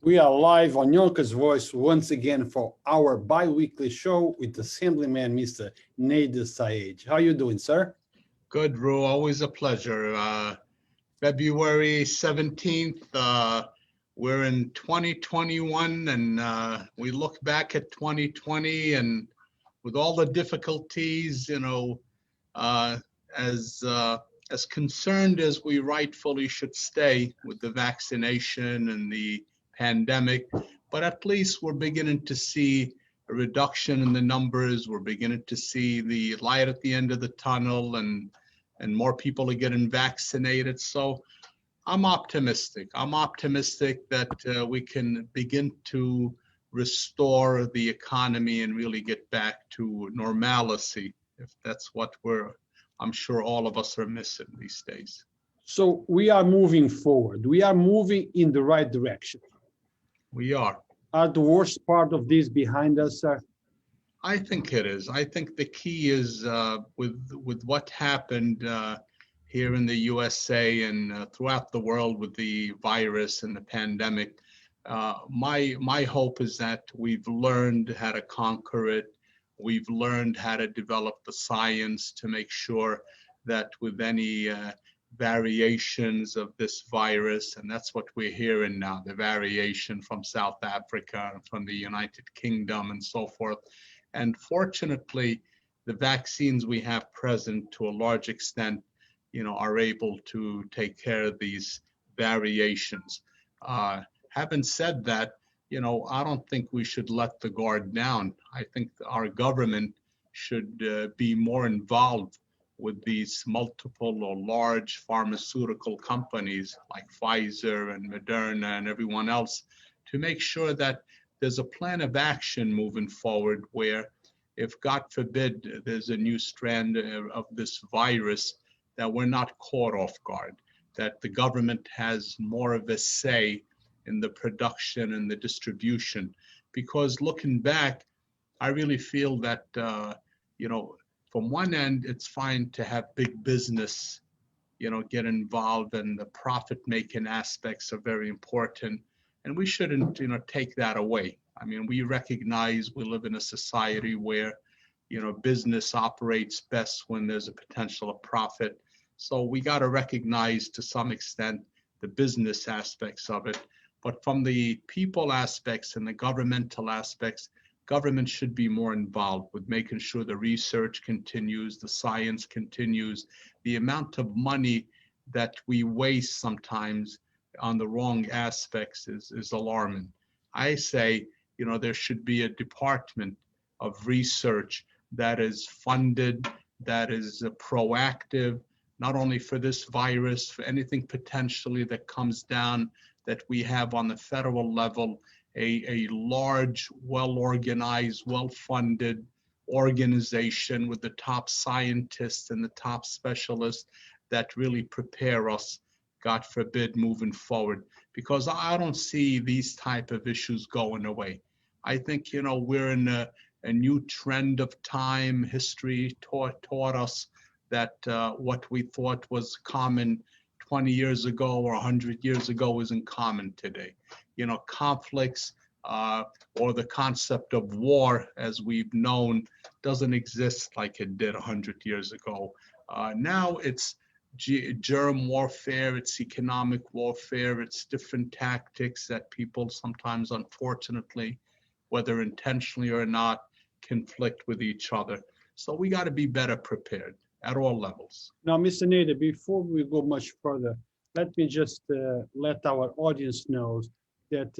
We are live on Yonkers Voice once again for our bi-weekly show with Assemblyman Mr. Nader Sayegh. How are you doing, sir? Good, Ru. Always a pleasure. February 17th, we're in 2021, and we look back at 2020, and with all the difficulties, uh, as as concerned as we rightfully should stay with the vaccination and the pandemic, but at least we're beginning to see a reduction in the numbers. We're beginning to see the light at the end of the tunnel, and more people are getting vaccinated. So I'm optimistic. I'm optimistic that we can begin to restore the economy and really get back to normalcy, if that's what I'm sure all of us are missing these days. So we are moving forward. We are moving in the right direction. We are. Are the worst part of this behind us, sir? I think it is. I think the key is with what happened here in the USA and throughout the world with the virus and the pandemic. My hope is that we've learned how to conquer it. We've learned how to develop the science to make sure that with any variations of this virus, and that's what we're hearing now, the variation from South Africa, from the United Kingdom and so forth. And fortunately, the vaccines we have present to a large extent, are able to take care of these variations. Having said that, I don't think we should let the guard down. I think our government should be more involved with these multiple or large pharmaceutical companies like Pfizer and Moderna and everyone else to make sure that there's a plan of action moving forward where if, God forbid, there's a new strand of this virus, that we're not caught off guard, that the government has more of a say in the production and the distribution. Because looking back, I really feel that, from one end, it's fine to have big business, get involved, and the profit-making aspects are very important. And we shouldn't, take that away. I mean, we recognize we live in a society where, business operates best when there's a potential of profit. So we got to recognize to some extent the business aspects of it. But from the people aspects and the governmental aspects, government should be more involved with making sure the research continues, the science continues. The amount of money that we waste sometimes on the wrong aspects is alarming. I say, there should be a department of research that is funded, that is proactive, not only for this virus, for anything potentially that comes down, that we have on the federal level a large, well-organized, well-funded organization with the top scientists and the top specialists that really prepare us, God forbid, moving forward. Because I don't see these type of issues going away. I think, we're in a new trend of time. History taught us that what we thought was common 20 years ago or 100 years ago isn't common today. Conflicts or the concept of war, as we've known, doesn't exist like it did 100 years ago. Now it's germ warfare, it's economic warfare, it's different tactics that people sometimes, unfortunately, whether intentionally or not, conflict with each other. So we got to be better prepared at all levels. Now, Mr. Nader, before we go much further, let me just let our audience know that,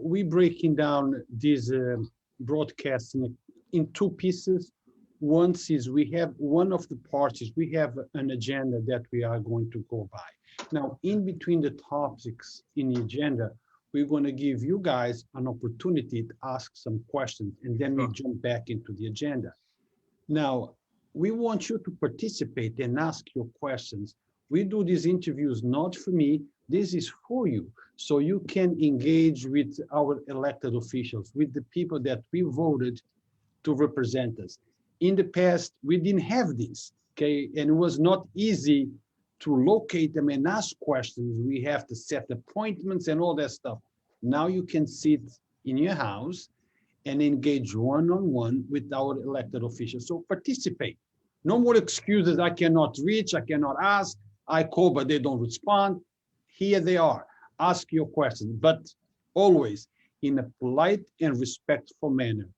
we breaking down these broadcasts in two pieces. One is we have one of the parties, we have an agenda that we are going to go by. Now, in between the topics in the agenda, we're going to give you guys an opportunity to ask some questions, and then we jump back into the agenda. Now, we want you to participate and ask your questions. We do these interviews not for me, this is for you. So you can engage with our elected officials, with the people that we voted to represent us. In the past, we didn't have this, okay? And it was not easy to locate them and ask questions. We have to set appointments and all that stuff. Now you can sit in your house and engage one-on-one with our elected officials. So participate. No more excuses. I cannot reach, I cannot ask. I call, but they don't respond. Here they are. Ask your questions, but always in a polite and respectful manner.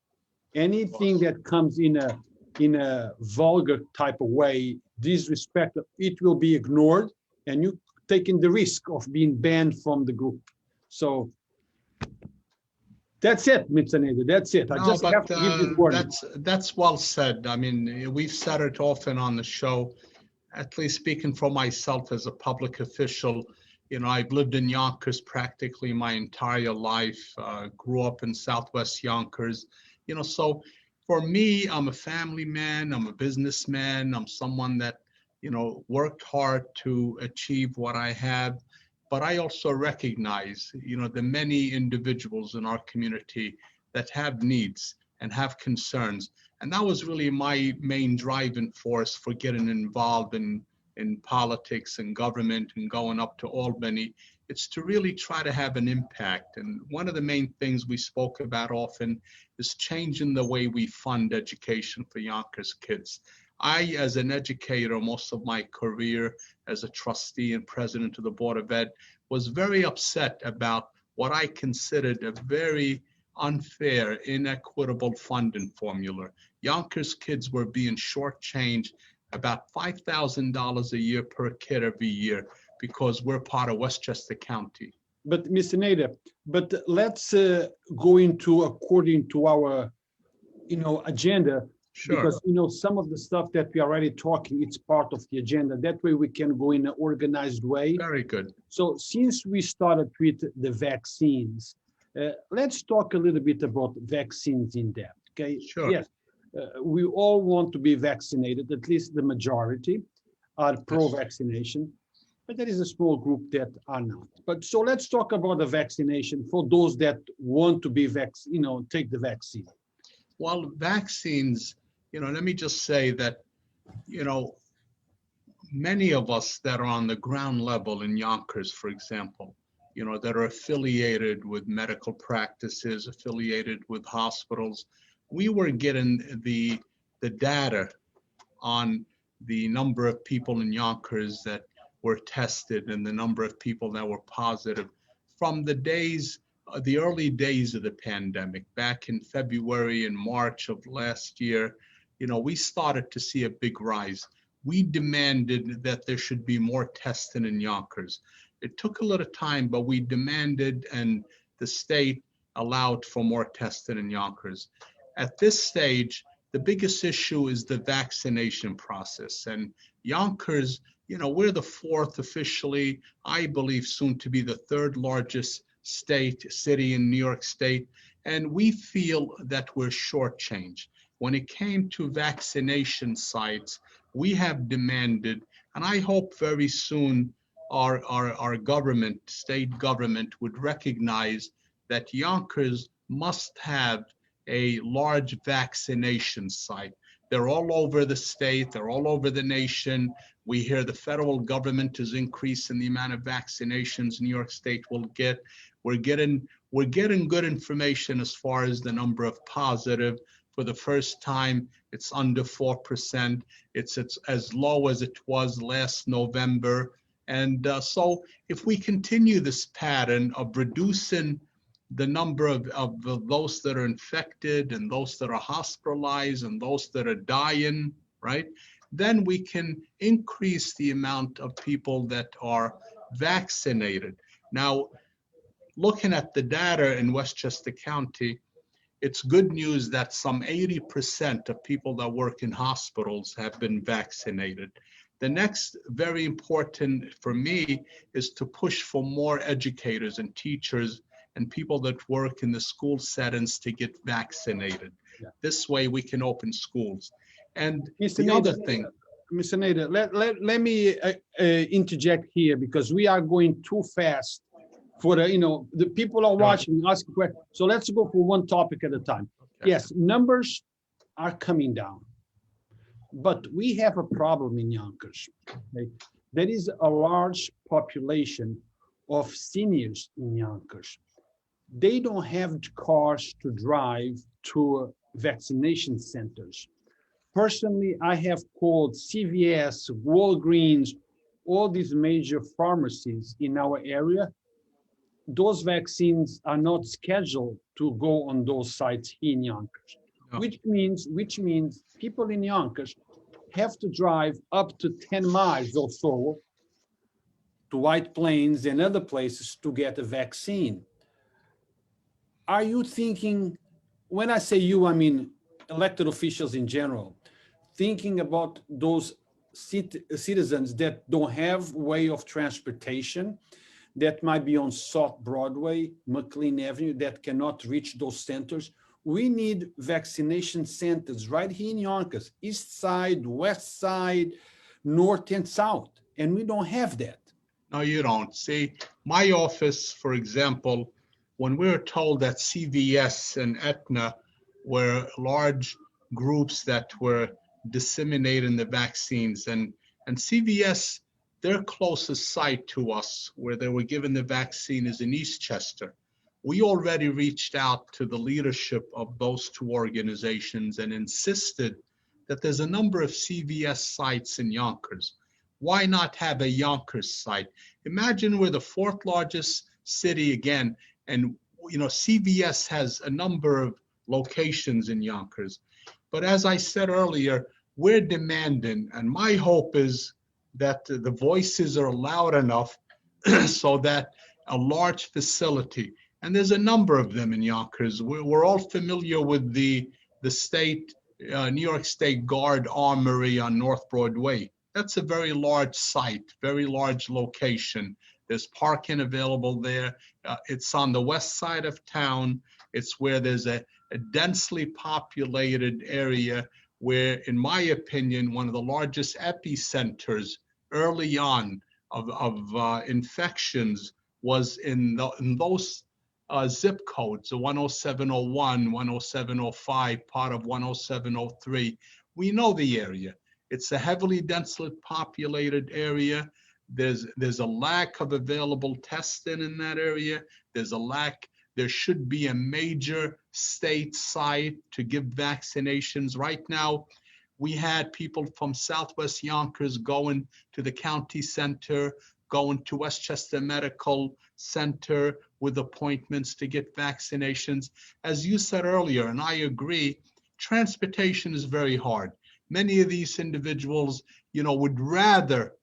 Anything that comes in a vulgar type of way, disrespect, it will be ignored, and you taking the risk of being banned from the group. So that's it, Mr. Nader. That's it. I No, just have but to give this warning. that's well said. I mean, we've said it often on the show. At least speaking for myself as a public official, you know, I've lived in Yonkers practically my entire life. Grew up in Southwest Yonkers. You know, so for me, I'm a family man. I'm a businessman. I'm someone that, you know, worked hard to achieve what I have. But I also recognize, you know, the many individuals in our community that have needs and have concerns. And that was really my main driving force for getting involved in politics and government and going up to Albany. It's to really try to have an impact. And one of the main things we spoke about often is changing the way we fund education for Yonkers kids. I, as an educator, most of my career as a trustee and president of the Board of Ed, was very upset about what I considered a very unfair, inequitable funding formula. Yonkers kids were being shortchanged about $5,000 a year per kid every year because we're part of Westchester County. But Mr. Nader, but let's go into according to our, agenda. Sure. Because, some of the stuff that we are already talking, it's part of the agenda. That way we can go in an organized way. Very good. So since we started with the vaccines, let's talk a little bit about vaccines in depth, okay? Sure. Yes, we all want to be vaccinated, at least the majority are pro-vaccination, but there is a small group that are not. But so let's talk about the vaccination for those that want to be take the vaccine. Well, vaccines, let me just say that, many of us that are on the ground level in Yonkers, for example, that are affiliated with medical practices, affiliated with hospitals, we were getting the data on the number of people in Yonkers that were tested and the number of people that were positive from the early days of the pandemic. Back in February and March of last year, we started to see a big rise. We demanded that there should be more testing in Yonkers. It took a little time, but we demanded, and the state allowed for more testing in Yonkers. At this stage, the biggest issue is the vaccination process. And Yonkers, we're the fourth officially, I believe soon to be the third largest city in New York State. And we feel that we're shortchanged. When it came to vaccination sites, we have demanded, and I hope very soon our government, state government, would recognize that Yonkers must have a large vaccination site. They're all over the state, they're all over the nation. We hear the federal government is increasing the amount of vaccinations New York State will get. We're getting good information as far as the number of positive. For the first time, it's under 4%. It's as low as it was last November. And so if we continue this pattern of reducing the number of those that are infected and those that are hospitalized and those that are dying, right? Then we can increase the amount of people that are vaccinated. Now, looking at the data in Westchester County, it's good news that some 80% of people that work in hospitals have been vaccinated. The next very important for me is to push for more educators and teachers and people that work in the school settings to get vaccinated. Yeah. This way we can open schools. And Mr. Other thing. Mr. Nader, let me interject here because we are going too fast for the people are watching, asking questions. So let's go for one topic at a time. Okay. Yes, numbers are coming down, but we have a problem in Yonkers. Okay? There is a large population of seniors in Yonkers. they don't have cars to drive to vaccination centers. Personally, I have called CVS, Walgreens, all these major pharmacies in our area. Those vaccines are not scheduled to go on those sites in Yonkers, No. which means people in Yonkers have to drive up to 10 miles or so to White Plains and other places to get a vaccine. Are you thinking, when I say you, I mean elected officials in general, thinking about those citizens that don't have way of transportation, that might be on South Broadway, McLean Avenue, that cannot reach those centers? We need vaccination centers right here in Yonkers, east side, west side, north and south, and we don't have that. No, you don't. See, my office, for example, when we were told that CVS and Aetna were large groups that were disseminating the vaccines, and CVS, their closest site to us where they were given the vaccine is in Eastchester. We already reached out to the leadership of those two organizations and insisted that there's a number of CVS sites in Yonkers. Why not have a Yonkers site? Imagine we're the fourth largest city again, and CVS has a number of locations in Yonkers. But as I said earlier, we're demanding, and my hope is that the voices are loud enough so that a large facility, and there's a number of them in Yonkers. We're all familiar with the state, New York State Guard Armory on North Broadway. That's a very large site, very large location. There's parking available there. It's on the west side of town. It's where there's a densely populated area where, in my opinion, one of the largest epicenters early on of infections was in those zip codes, the 10701, 10705, part of 10703. We know the area. It's a heavily densely populated area. There's a lack of available testing in that area. There should be a major state site to give vaccinations. Right now, we had people from Southwest Yonkers going to the county center, going to Westchester Medical Center with appointments to get vaccinations. As you said earlier, and I agree, transportation is very hard. Many of these individuals, would rather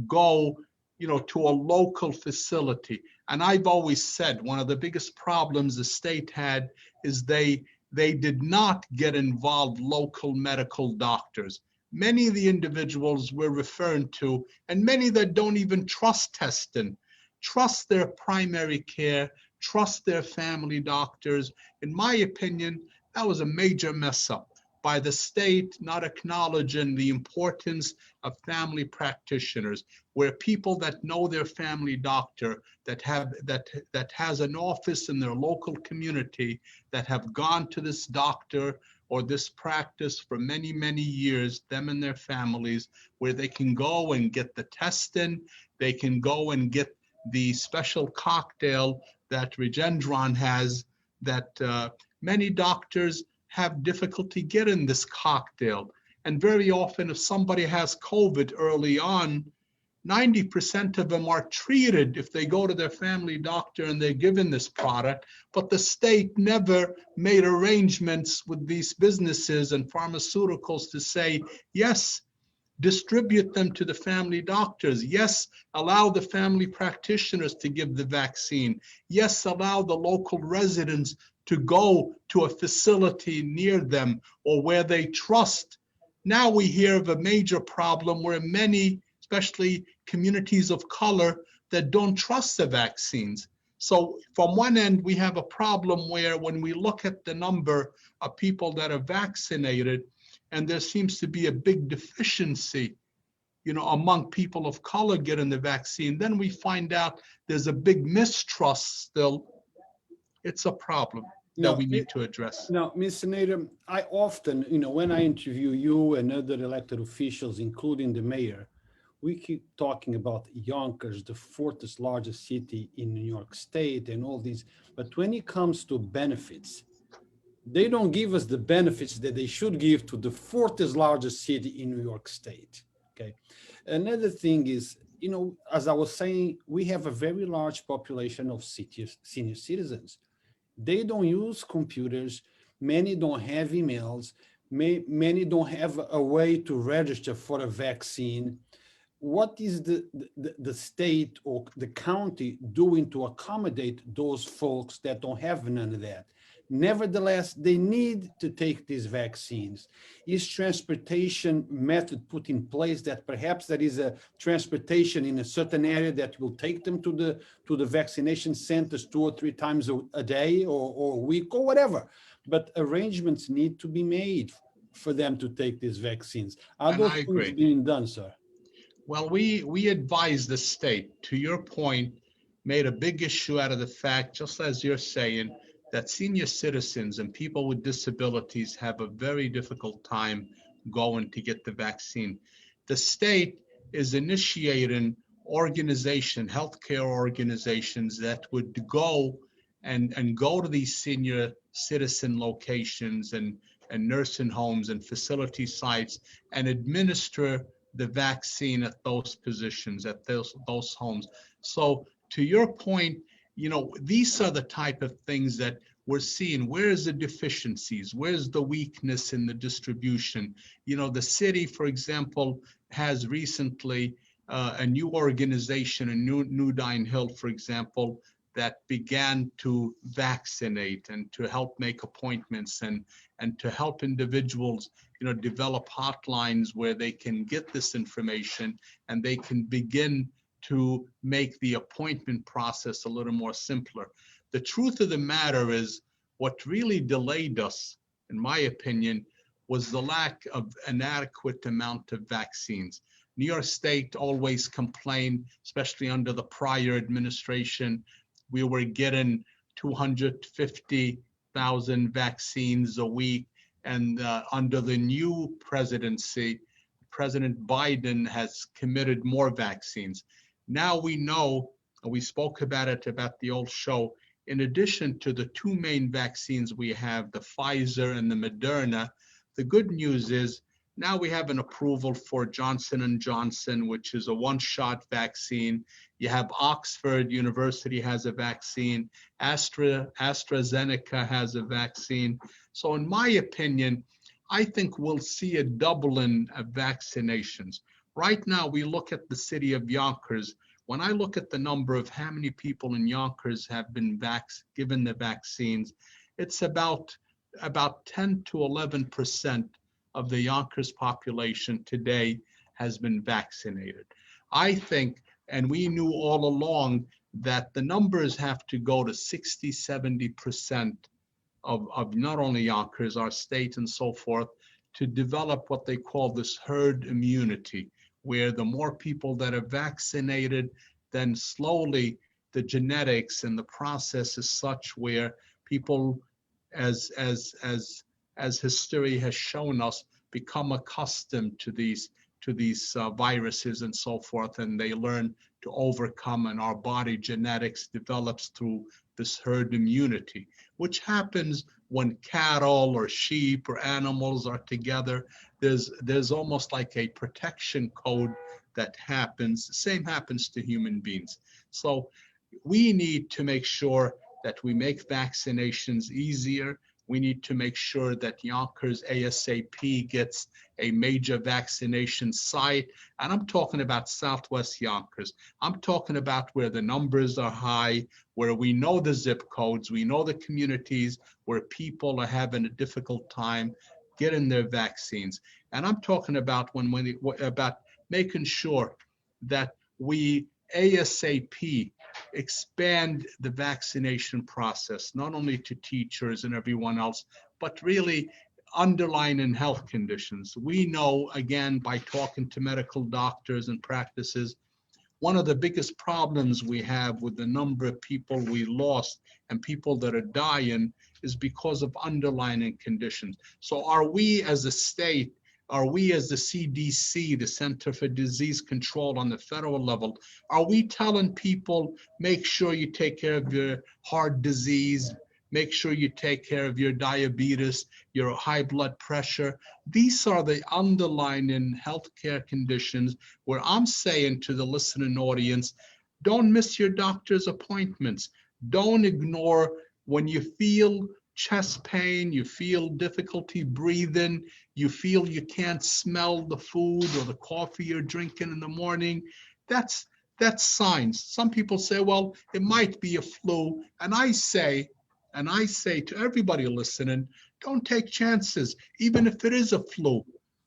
go, to a local facility. And I've always said one of the biggest problems the state had is they did not get involved local medical doctors. Many of the individuals we're referring to, and many that don't even trust testing, trust their primary care, trust their family doctors. In my opinion, that was a major mess up by the state not acknowledging the importance of family practitioners, where people that know their family doctor, that has an office in their local community, that have gone to this doctor or this practice for many, many years, them and their families, where they can go and get the testing, they can go and get the special cocktail that Regendron has, that many doctors have difficulty getting this cocktail. And very often, if somebody has COVID early on, 90% of them are treated if they go to their family doctor and they're given this product, but the state never made arrangements with these businesses and pharmaceuticals to say, yes, distribute them to the family doctors. Yes, allow the family practitioners to give the vaccine. Yes, allow the local residents to go to a facility near them or where they trust. Now we hear of a major problem where many, especially communities of color, that don't trust the vaccines. So from one end, we have a problem where when we look at the number of people that are vaccinated, and there seems to be a big deficiency, among people of color getting the vaccine, then we find out there's a big mistrust still. It's a problem that we need to address. Now, Mr. Nader, I often, when I interview you and other elected officials, including the mayor, we keep talking about Yonkers, the fourth largest city in New York State and all these, but when it comes to benefits, they don't give us the benefits that they should give to the fourth largest city in New York State. Okay. Another thing is, as I was saying, we have a very large population of senior citizens. They don't use computers. Many don't have emails. Many don't have a way to register for a vaccine. What is the state or the county doing to accommodate those folks that don't have none of that? Nevertheless, they need to take these vaccines. Is transportation method put in place that perhaps there is a transportation in a certain area that will take them to the vaccination centers 2 or 3 times a day or a week or whatever? But arrangements need to be made for them to take these vaccines. Are And those I things agree. being done, sir? Well, we advise the state, to your point, made a big issue out of the fact, just as you're saying, that senior citizens and people with disabilities have a very difficult time going to get the vaccine. The state is initiating healthcare organizations that would go and go to these senior citizen locations and nursing homes and facility sites and administer the vaccine at those positions, at those homes. So to your point, these are the type of things that we're seeing. Where's the deficiencies? Where's the weakness in the distribution? The city, for example, has recently a new organization, New Dine Hill, for example, that began to vaccinate and to help make appointments and to help individuals, develop hotlines where they can get this information and they can begin to make the appointment process a little more simpler. The truth of the matter is, what really delayed us, in my opinion, was the lack of an adequate amount of vaccines. New York State always complained, especially under the prior administration, we were getting 250,000 vaccines a week. And under the new presidency, President Biden has committed more vaccines. Now we know, we spoke about it, about the old show, in addition to the 2 main vaccines we have, the Pfizer and the Moderna, the good news is now we have an approval for Johnson & Johnson, which is a 1-shot vaccine. You have Oxford University has a vaccine. AstraZeneca has a vaccine. So in my opinion, I think we'll see a doubling of vaccinations. Right now, we look at the city of Yonkers. When I look at the number of how many people in Yonkers have been given the vaccines, it's about 10 to 11% of the Yonkers population today has been vaccinated. I think, and we knew all along, that the numbers have to go to 60, 70% of not only Yonkers, our state and so forth, to develop what they call this herd immunity, where the more people that are vaccinated, then slowly the genetics and the process is such where people, as history has shown us, become accustomed to these viruses and so forth, and they learn to overcome, and our body genetics develops through this herd immunity, which happens when cattle or sheep or animals are together. There's almost like a protection code that happens. The same happens to human beings. So we need to make sure that we make vaccinations easier. We need to make sure that Yonkers ASAP gets a major vaccination site. And I'm talking about Southwest Yonkers. I'm talking about where the numbers are high, where we know the zip codes, we know the communities where people are having a difficult time getting their vaccines. And I'm talking about about making sure that we ASAP expand the vaccination process, not only to teachers and everyone else, but really underlying health conditions. We know, again, by talking to medical doctors and practices, one of the biggest problems we have with the number of people we lost and people that are dying is because of underlying conditions. So are we as a state Are we as the CDC, the Center for Disease Control on the federal level, are we telling people, make sure you take care of your heart disease, make sure you take care of your diabetes, your high blood pressure? These are the underlying healthcare conditions where I'm saying to the listening audience, don't miss your doctor's appointments. Don't ignore when you feel chest pain, you feel difficulty breathing, you feel you can't smell the food or the coffee you're drinking in the morning. That's signs. Some people say, well, it might be a flu. And I say to everybody listening, don't take chances. Even if it is a flu,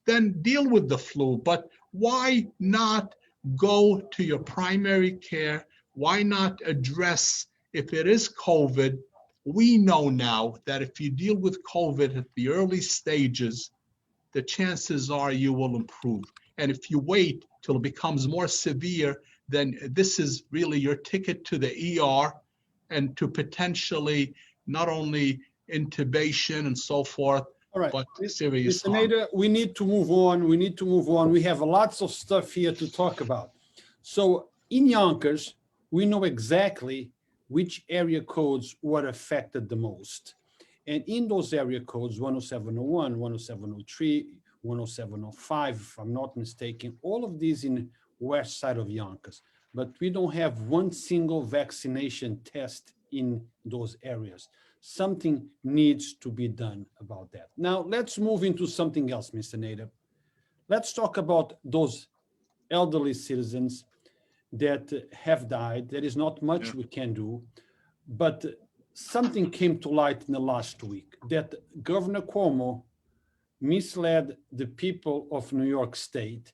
then deal with the flu. But why not go to your primary care? Why not address if it is COVID? We know now that if you deal with COVID at the early stages, the chances are you will improve. And if you wait till it becomes more severe, then this is really your ticket to the ER and to potentially not only intubation and so forth, All right, but serious Mr. harm. Nader, we need to move on. We need to move on. We have lots of stuff here to talk about. So in Yonkers, we know exactly which area codes were affected the most. And in those area codes, 10701, 10703, 10705, if I'm not mistaken, all of these in west side of Yonkers. But we don't have one single vaccination test in those areas. Something needs to be done about that. Now, let's move into something else, Mr. Nader. Let's talk about those elderly citizens that have died. There is not much we can do, but something came to light in the last week that Governor Cuomo misled the people of New York State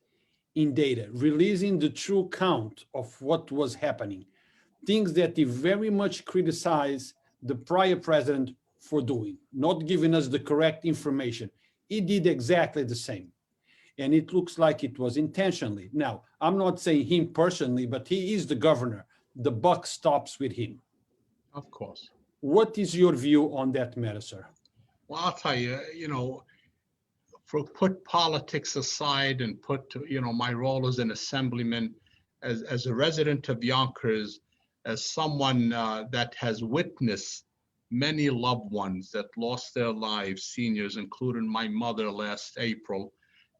in data, releasing the true count of what was happening, things that he very much criticized the prior president for doing, not giving us the correct information. He did exactly the same. And it looks like it was intentionally. Now, I'm not saying him personally, but he is the governor. The buck stops with him. Of course. What is your view on that matter, sir? Well, I'll tell you, put politics aside and put, my role as an assemblyman, as a resident of Yonkers, as someone that has witnessed many loved ones that lost their lives, seniors, including my mother last April.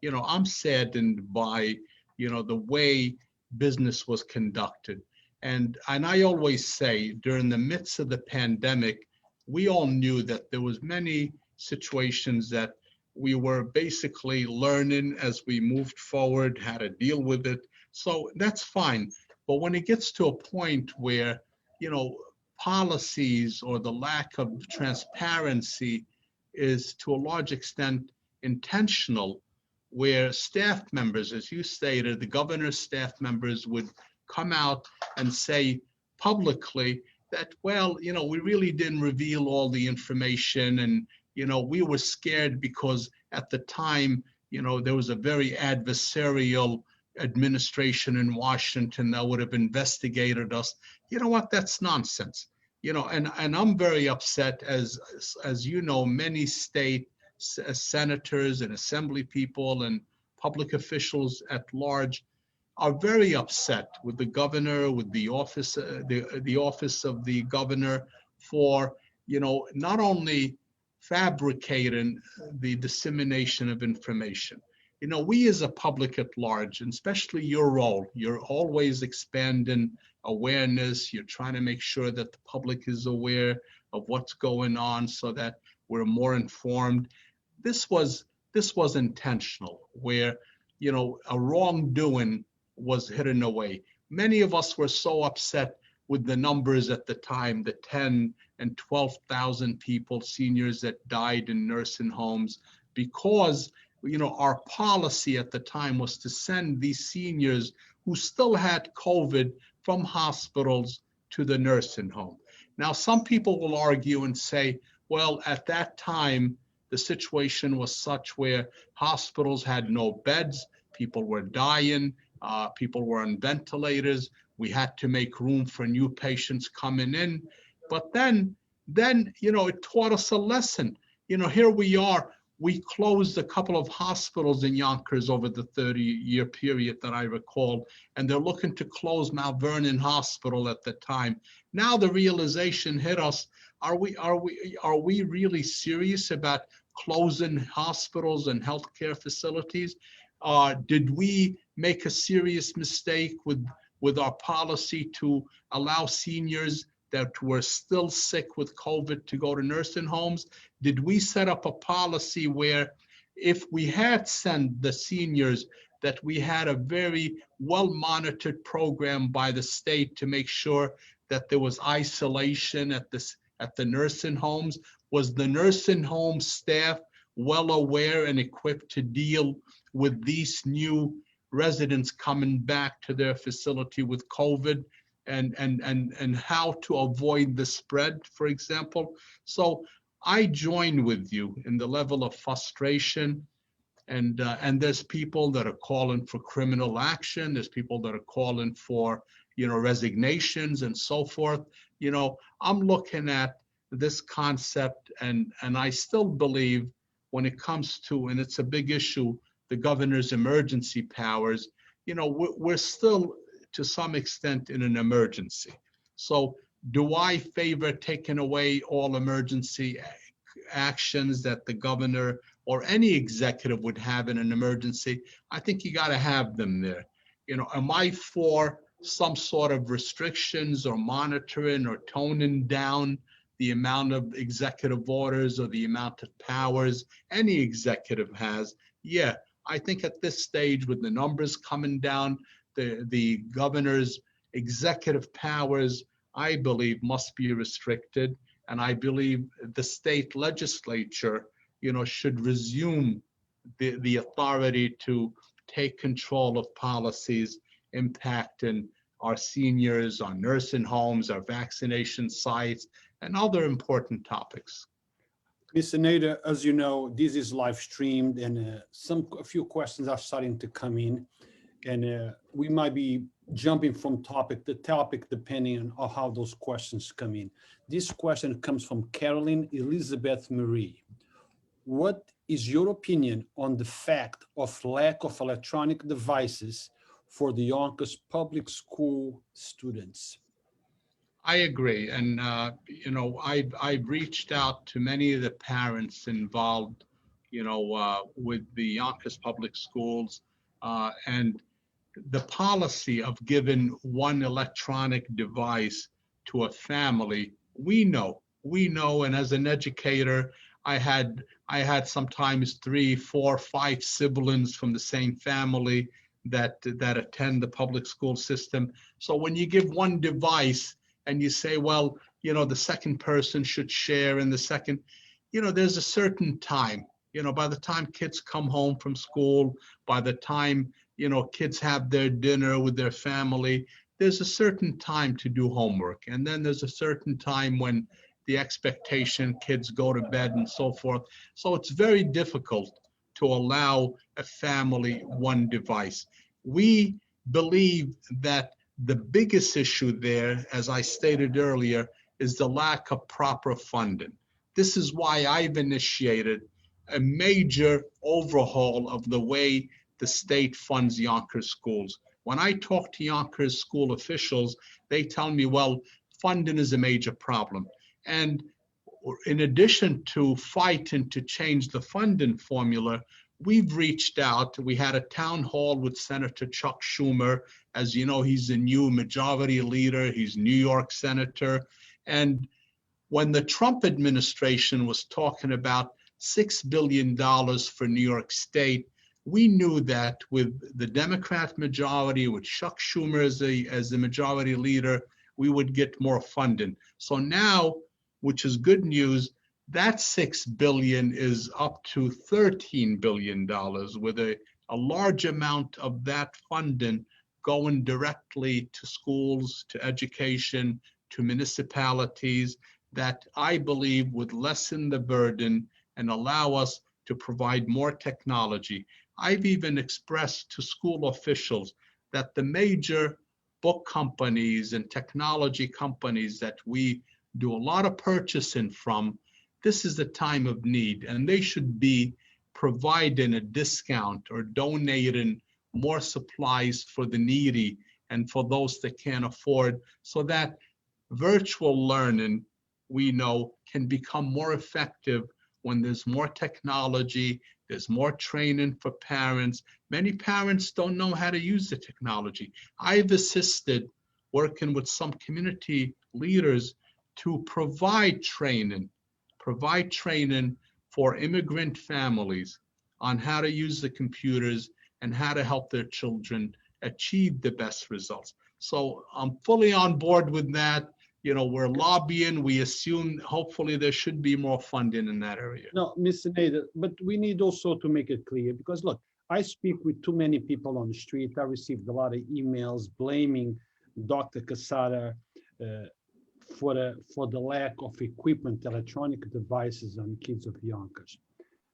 I'm saddened by, the way business was conducted. And I always say, during the midst of the pandemic, we all knew that there was many situations that we were basically learning as we moved forward, how to deal with it. So that's fine. But when it gets to a point where, policies or the lack of transparency is to a large extent intentional, where staff members, as you stated, the governor's staff members would come out and say publicly that, well, we really didn't reveal all the information, and, we were scared because at the time, there was a very adversarial administration in Washington that would have investigated us. You know what? That's nonsense. And I'm very upset, as many state senators and assembly people and public officials at large are very upset with the governor, with the office, the office of the governor, for not only fabricating the dissemination of information. We as a public at large, and especially your role, you're always expanding awareness. You're trying to make sure that the public is aware of what's going on so that we're more informed. This was intentional, where, a wrongdoing was hidden away. Many of us were so upset with the numbers at the time, the 10 and 12,000 people, seniors that died in nursing homes, because, our policy at the time was to send these seniors who still had COVID from hospitals to the nursing home. Now, some people will argue and say, well, at that time, the situation was such where hospitals had no beds, people were dying, people were on ventilators, we had to make room for new patients coming in. But then, it taught us a lesson. Here we are, We closed a couple of hospitals in Yonkers over the 30-year period that I recall, and they're looking to close Mount Vernon Hospital at the time. Now the realization hit us, are we really serious about closing hospitals and healthcare facilities? Did we make a serious mistake with our policy to allow seniors that were still sick with COVID to go to nursing homes? Did we set up a policy where if we had sent the seniors, that we had a very well-monitored program by the state to make sure that there was isolation at the nursing homes? Was the nursing home staff well aware and equipped to deal with these new residents coming back to their facility with COVID, and how to avoid the spread, for example? So I join with you in the level of frustration, and there's people that are calling for criminal action. There's people that are calling for, resignations and so forth. I'm looking at this concept, and I still believe when it comes to, and it's a big issue, the governor's emergency powers, we're still to some extent in an emergency. So do I favor taking away all emergency actions that the governor or any executive would have in an emergency? I think you got to have them there. Am I for some sort of restrictions or monitoring or toning down the amount of executive orders or the amount of powers any executive has? Yeah, I think at this stage, with the numbers coming down, the governor's executive powers, I believe, must be restricted. And I believe the state legislature, should resume the authority to take control of policies impacting our seniors, our nursing homes, our vaccination sites, and other important topics. Mr. Nader, as you know, this is live streamed, and a few questions are starting to come in, and we might be jumping from topic to topic depending on how those questions come in. This question comes from Carolyn Elizabeth Marie. What is your opinion on the fact of lack of electronic devices for the Yonkers public school students? I agree. And, I've reached out to many of the parents involved, with the Yonkers Public Schools, and the policy of giving one electronic device to a family, we know, and as an educator, I had sometimes 3, 4, 5 siblings from the same family that attend the public school system. So when you give one device and you say, well, the second person should share, and the second, there's a certain time, by the time kids come home from school, by the time, kids have their dinner with their family, there's a certain time to do homework. And then there's a certain time when the expectation, kids go to bed and so forth. So it's very difficult to allow a family one device. We believe that the biggest issue there, as I stated earlier, is the lack of proper funding. This is why I've initiated a major overhaul of the way the state funds Yonkers schools. When I talk to Yonkers school officials, they tell me, well, funding is a major problem. And in addition to fighting to change the funding formula, we've reached out. We had a town hall with Senator Chuck Schumer. As you know, he's the new majority leader. He's New York senator. And when the Trump administration was talking about $6 billion for New York State, we knew that with the Democrat majority, with Chuck Schumer as the majority leader, we would get more funding. So now, which is good news, that $6 billion is up to $13 billion, with a large amount of that funding going directly to schools, to education, to municipalities, that I believe would lessen the burden and allow us to provide more technology. I've even expressed to school officials that the major book companies and technology companies that we do a lot of purchasing from, this is the time of need, and they should be providing a discount or donating more supplies for the needy and for those that can't afford, so that virtual learning, we know, can become more effective when there's more technology, there's more training for parents. Many parents don't know how to use the technology. I've assisted working with some community leaders to provide training for immigrant families on how to use the computers and how to help their children achieve the best results. So I'm fully on board with that. You know, we're lobbying. We assume hopefully there should be more funding in that area. No, Mr. Nader, but we need also to make it clear, because look, I speak with too many people on the street. I received a lot of emails blaming Dr. Casada for the lack of equipment, electronic devices on kids of Yonkers.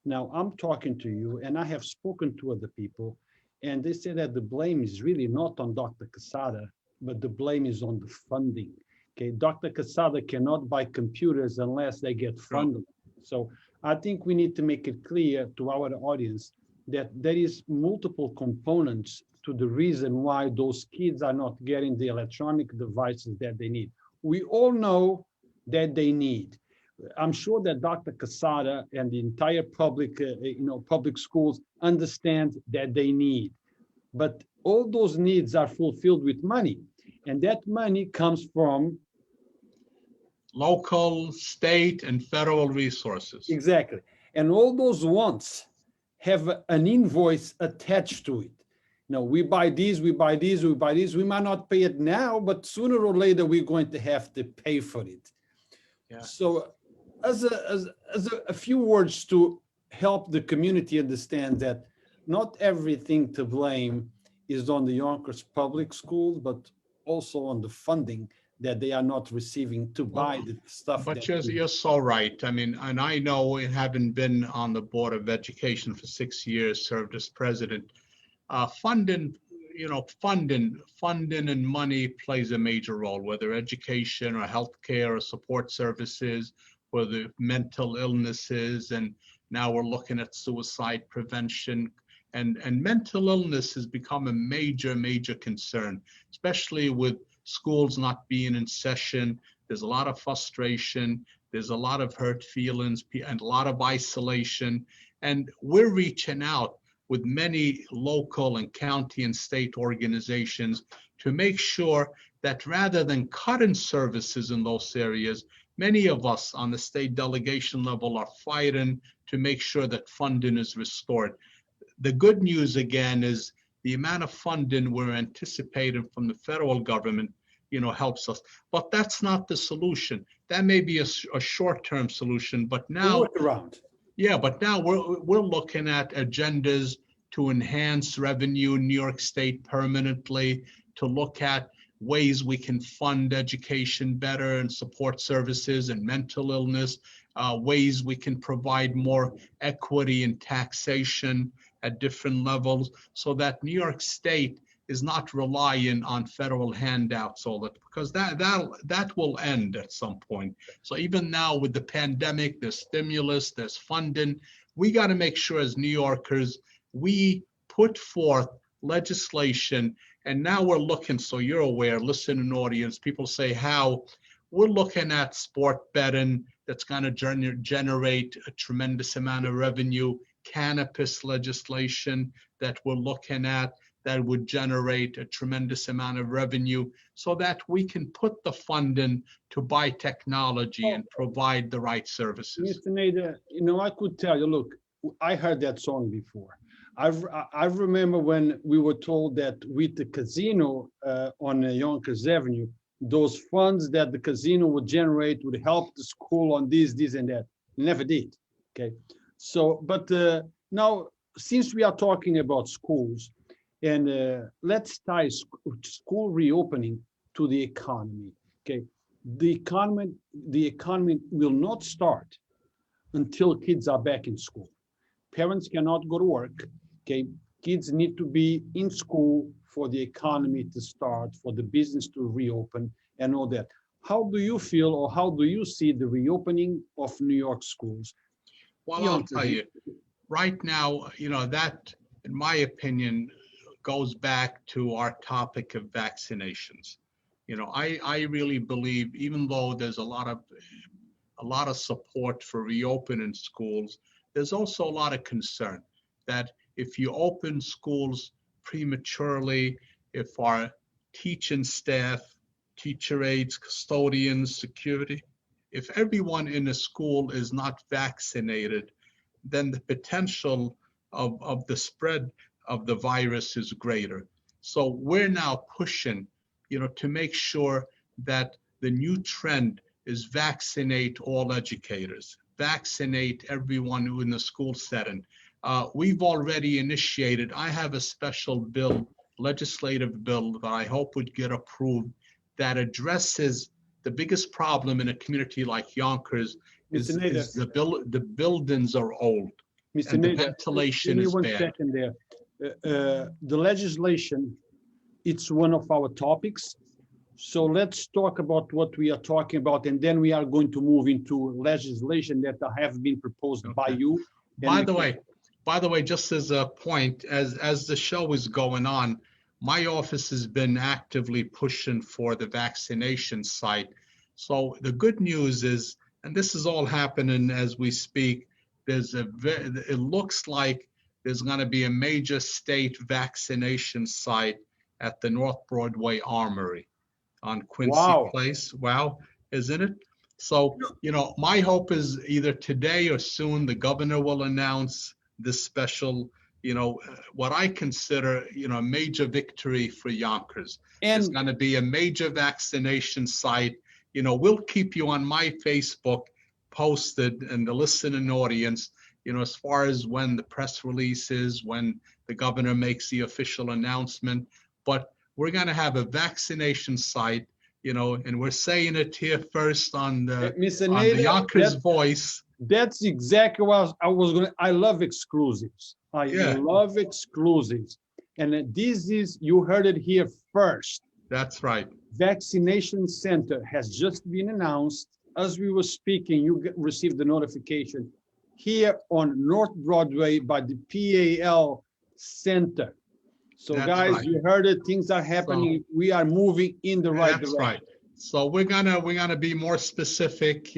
Now, I'm talking to you, and I have spoken to other people, and they say that the blame is really not on Dr. Casada, but the blame is on the funding. Okay, Dr. Casada cannot buy computers unless they get funding. So I think we need to make it clear to our audience that there is multiple components to the reason why those kids are not getting the electronic devices that they need. We all know that they need. I'm sure that Dr. Casada and the entire public, public schools understand that they need, but all those needs are fulfilled with money, and that money comes from local, state, and federal resources. Exactly. And all those wants have an invoice attached to it. Now, we buy these, we buy these, we buy these. We might not pay it now, but sooner or later, we're going to have to pay for it. Yeah. So as a few words to help the community understand that not everything to blame is on the Yonkers public schools, but also on the funding that they are not receiving to buy the stuff. But you're so right. I mean, and I know, having been on the Board of Education for 6 years, served as president, funding and money plays a major role, whether education or healthcare or support services, whether mental illnesses, and now we're looking at suicide prevention. And mental illness has become a major concern, especially with schools not being in session. There's a lot of frustration. There's a lot of hurt feelings and a lot of isolation. And we're reaching out with many local and county and state organizations to make sure that rather than cutting services in those areas, many of us on the state delegation level are fighting to make sure that funding is restored. The good news, again, is the amount of funding we're anticipating from the federal government, helps us. But that's not the solution. That may be a short-term solution, but now, but now we're looking at agendas to enhance revenue in New York State permanently, to look at ways we can fund education better and support services and mental illness, ways we can provide more equity in taxation at different levels, so that New York State is not relying on federal handouts all that, because that will end at some point. So even now with the pandemic, there's stimulus, there's funding. We got to make sure as New Yorkers, we put forth legislation. And now we're looking, so you're aware, listening audience, people say how we're looking at sport betting that's going to generate a tremendous amount of revenue, cannabis legislation that we're looking at that would generate a tremendous amount of revenue, so that we can put the funding to buy technology and provide the right services. Mr. Nader, I could tell you, look, I heard that song before. I remember when we were told that with the casino on Yonkers Avenue, those funds that the casino would generate would help the school on this, and that. Never did. Okay. So, but now, since we are talking about schools, and let's tie school reopening to the economy. Okay. The economy will not start until kids are back in school. Parents cannot go to work. Okay, kids need to be in school for the economy to start, for the business to reopen and all that. How do you feel, or how do you see the reopening of New York schools? Well, I'll tell you, right now, that, in my opinion, goes back to our topic of vaccinations. I really believe, even though there's a lot of support for reopening schools, there's also a lot of concern that if you open schools prematurely, if our teaching staff, teacher aides, custodians, security, if everyone in a school is not vaccinated, then the potential of the spread of the virus is greater. So we're now pushing, to make sure that the new trend is vaccinate all educators, vaccinate everyone who in the school setting. We've already initiated, I have a special bill, legislative bill that I hope would get approved that addresses the biggest problem in a community like Yonkers is, Mr. Nader, is the buildings are old Mr. and the Nader, ventilation give me is one bad. second there. The legislation, it's one of our topics. So let's talk about what we are talking about, and then we are going to move into legislation that have been proposed by Okay. you. By the way, just as a point, as the show is going on, my office has been actively pushing for the vaccination site. So the good news is, and this is all happening as we speak, it looks like there's going to be a major state vaccination site at the North Broadway Armory on Quincy Wow. Place. Wow, isn't it? So, my hope is either today or soon the governor will announce this special, what I consider, a major victory for Yonkers. It's And going to be a major vaccination site. We'll keep you on my Facebook posted and the listening audience, as far as when the press release is, when the governor makes the official announcement. But we're going to have a vaccination site, and we're saying it here first on the Mr. Yonkers Nader, Voice. that's exactly what I was going to, I love exclusives. I Yeah. love exclusives. And this is, you heard it here first. That's right. Vaccination center has just been announced. As we were speaking, you received the notification here on North Broadway by the PAL Center. So That's guys, right. you heard it, things are happening. We are moving in the right That's direction. right. So we're gonna be more specific.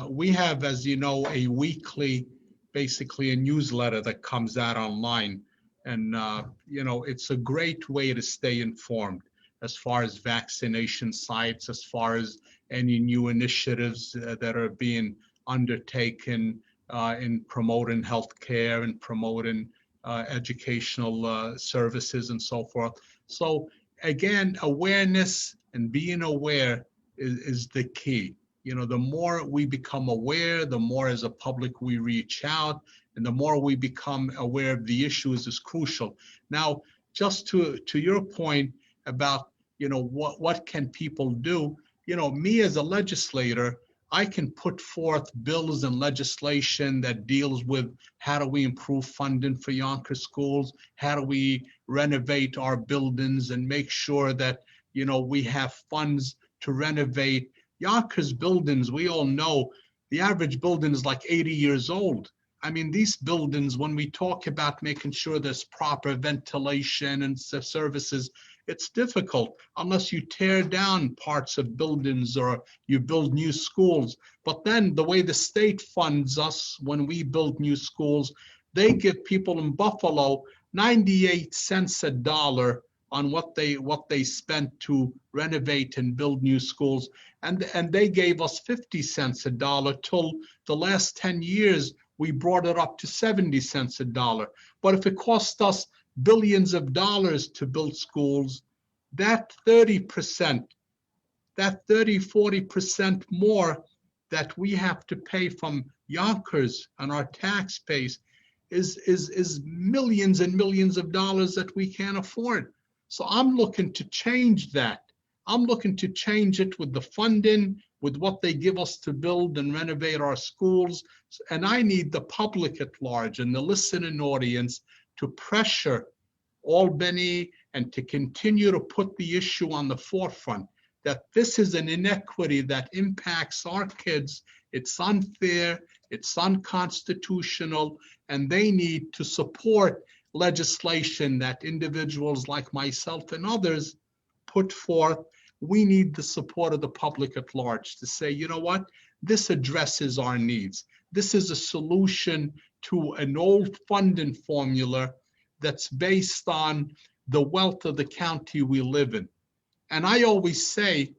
We have, as you know, a weekly, basically a newsletter that comes out online, and it's a great way to stay informed as far as vaccination sites, as far as any new initiatives that are being undertaken in promoting healthcare and promoting educational services and so forth. So again, awareness and being aware is the key. The more we become aware, the more as a public we reach out, and the more we become aware of the issues is crucial. Now, just to your point about, what can people do? Me as a legislator, I can put forth bills and legislation that deals with how do we improve funding for Yonkers schools? How do we renovate our buildings and make sure that, we have funds to renovate Yonkers buildings? We all know the average building is like 80 years old. I mean, these buildings, when we talk about making sure there's proper ventilation and services, it's difficult unless you tear down parts of buildings or you build new schools. But then the way the state funds us when we build new schools, they give people in Buffalo 98 cents a dollar on what they spent to renovate and build new schools. And they gave us 50 cents a dollar till the last 10 years, we brought it up to 70 cents a dollar. But if it cost us billions of dollars to build schools, that 30%, that 40% more that we have to pay from Yonkers on our tax base is millions and millions of dollars that we can't afford. So I'm looking to change that. I'm looking to change it with the funding, with what they give us to build and renovate our schools. And I need the public at large and the listening audience to pressure Albany and to continue to put the issue on the forefront that this is an inequity that impacts our kids. It's unfair, it's unconstitutional, and they need to support legislation that individuals like myself and others put forth. We need the support of the public at large to say, you know what, this addresses our needs. This is a solution to an old funding formula that's based on the wealth of the county we live in. And I always say,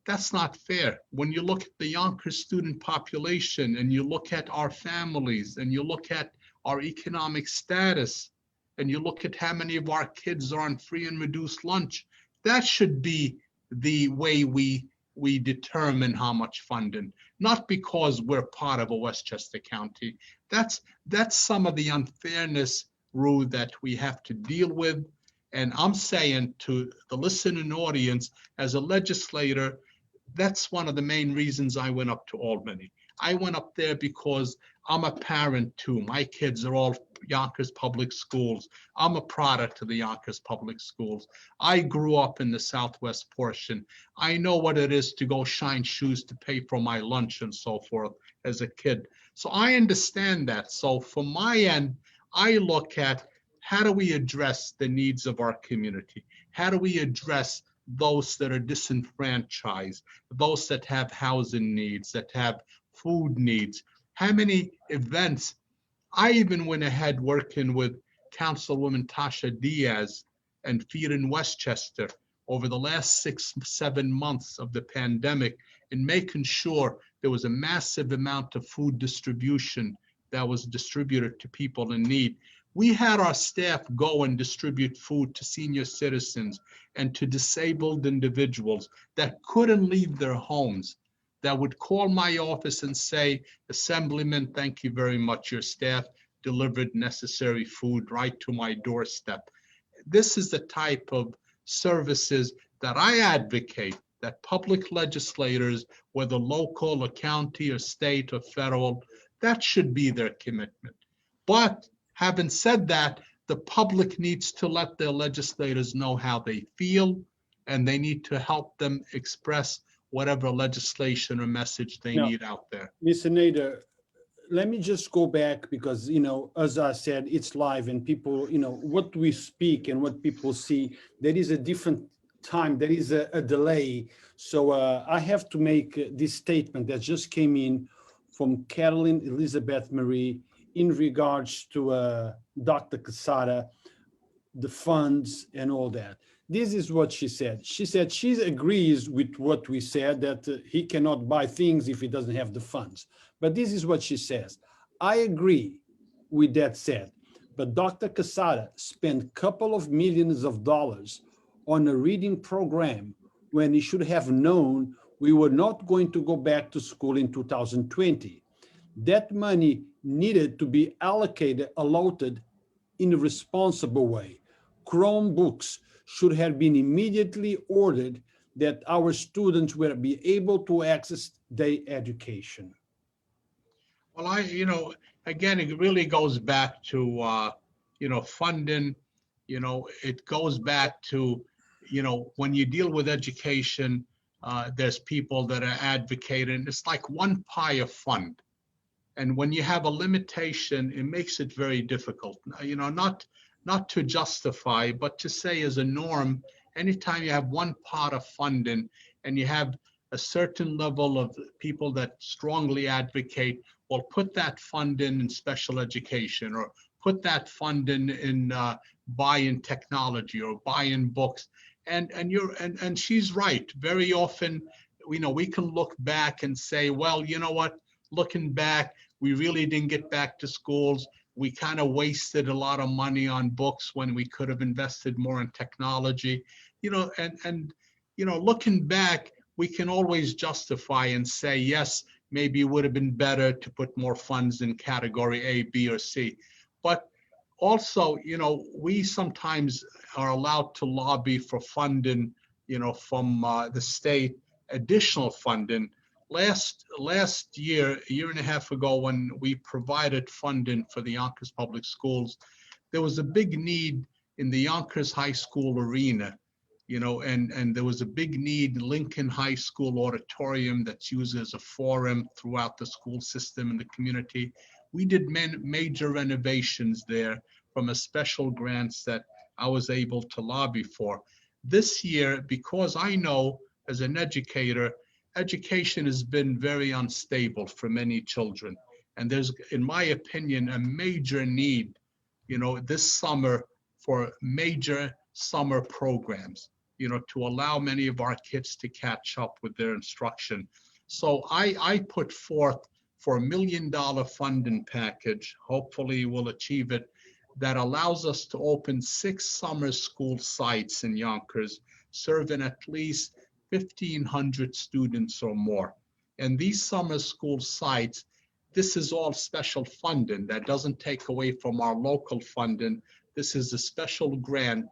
that's not fair. When you look at the Yonkers student population and you look at our families and you look at our economic status and you look at how many of our kids are on free and reduced lunch, that should be the way we determine how much funding, not because we're part of a Westchester County. That's some of the unfairness, Rue, that we have to deal with. And I'm saying to the listening audience, as a legislator, that's one of the main reasons I went up to Albany. I went up there because I'm a parent too. My kids are all Yonkers Public Schools. I'm a product of the Yonkers Public Schools. I grew up in the southwest portion. I know what it is to go shine shoes to pay for my lunch and so forth as a kid. So I understand that. So from my end, I look at how do we address the needs of our community? How do we address those that are disenfranchised, those that have housing needs, that have food needs? How many events? I even went ahead working with Councilwoman Tasha Diaz and Feed in Westchester over the last 6-7 months of the pandemic in making sure there was a massive amount of food distribution that was distributed to people in need. We had our staff go and distribute food to senior citizens and to disabled individuals that couldn't leave their homes, that would call my office and say, Assemblyman, thank you very much. Your staff delivered necessary food right to my doorstep. This is the type of services that I advocate that public legislators, whether local or county or state or federal, that should be their commitment. But having said that, the public needs to let their legislators know how they feel, and they need to help them express whatever legislation or message they need out there. Mr. Nader, let me just go back because, as I said, it's live and people, what we speak and what people see, there is a different time, there is a delay. So I have to make this statement that just came in from Carolyn Elizabeth Marie in regards to Dr. Quesada, the funds and all that. This is what she said. She said she agrees with what we said, that he cannot buy things if he doesn't have the funds. But this is what she says. I agree with that said, but Dr. Quesada spent a couple of millions of dollars on a reading program when he should have known we were not going to go back to school in 2020. That money needed to be allotted in a responsible way. Chromebooks should have been immediately ordered that our students will be able to access their education. Well, again, it really goes back to, funding. It goes back to, when you deal with education, there's people that are advocating. It's like one pie of fund. And when you have a limitation, it makes it very difficult. Not to justify, but to say as a norm, anytime you have one pot of funding and you have a certain level of people that strongly advocate, well, put that fund in special education, or put that fund in buying technology or buying books. And she's right. Very often, we can look back and say, well, you know what? Looking back, we really didn't get back to schools. We kind of wasted a lot of money on books when we could have invested more in technology. Looking back, we can always justify and say, yes, maybe it would have been better to put more funds in category A, B, or C. But also, we sometimes are allowed to lobby for funding, from the state, additional funding. Last year, a year and a half ago, when we provided funding for the Yonkers Public Schools, there was a big need in the Yonkers High School arena. and there was a big need. Lincoln High School auditorium that's used as a forum throughout the school system and the community. We did major renovations there from a special grants that I was able to lobby for. This year, because I know as an educator, education has been very unstable for many children. And there's, in my opinion, a major need, this summer for major summer programs, to allow many of our kids to catch up with their instruction. So I put forth for $1 million funding package, hopefully we'll achieve it, that allows us to open 6 summer school sites in Yonkers, serving at least 1,500 students or more. And these summer school sites, this is all special funding that doesn't take away from our local funding. This is a special grant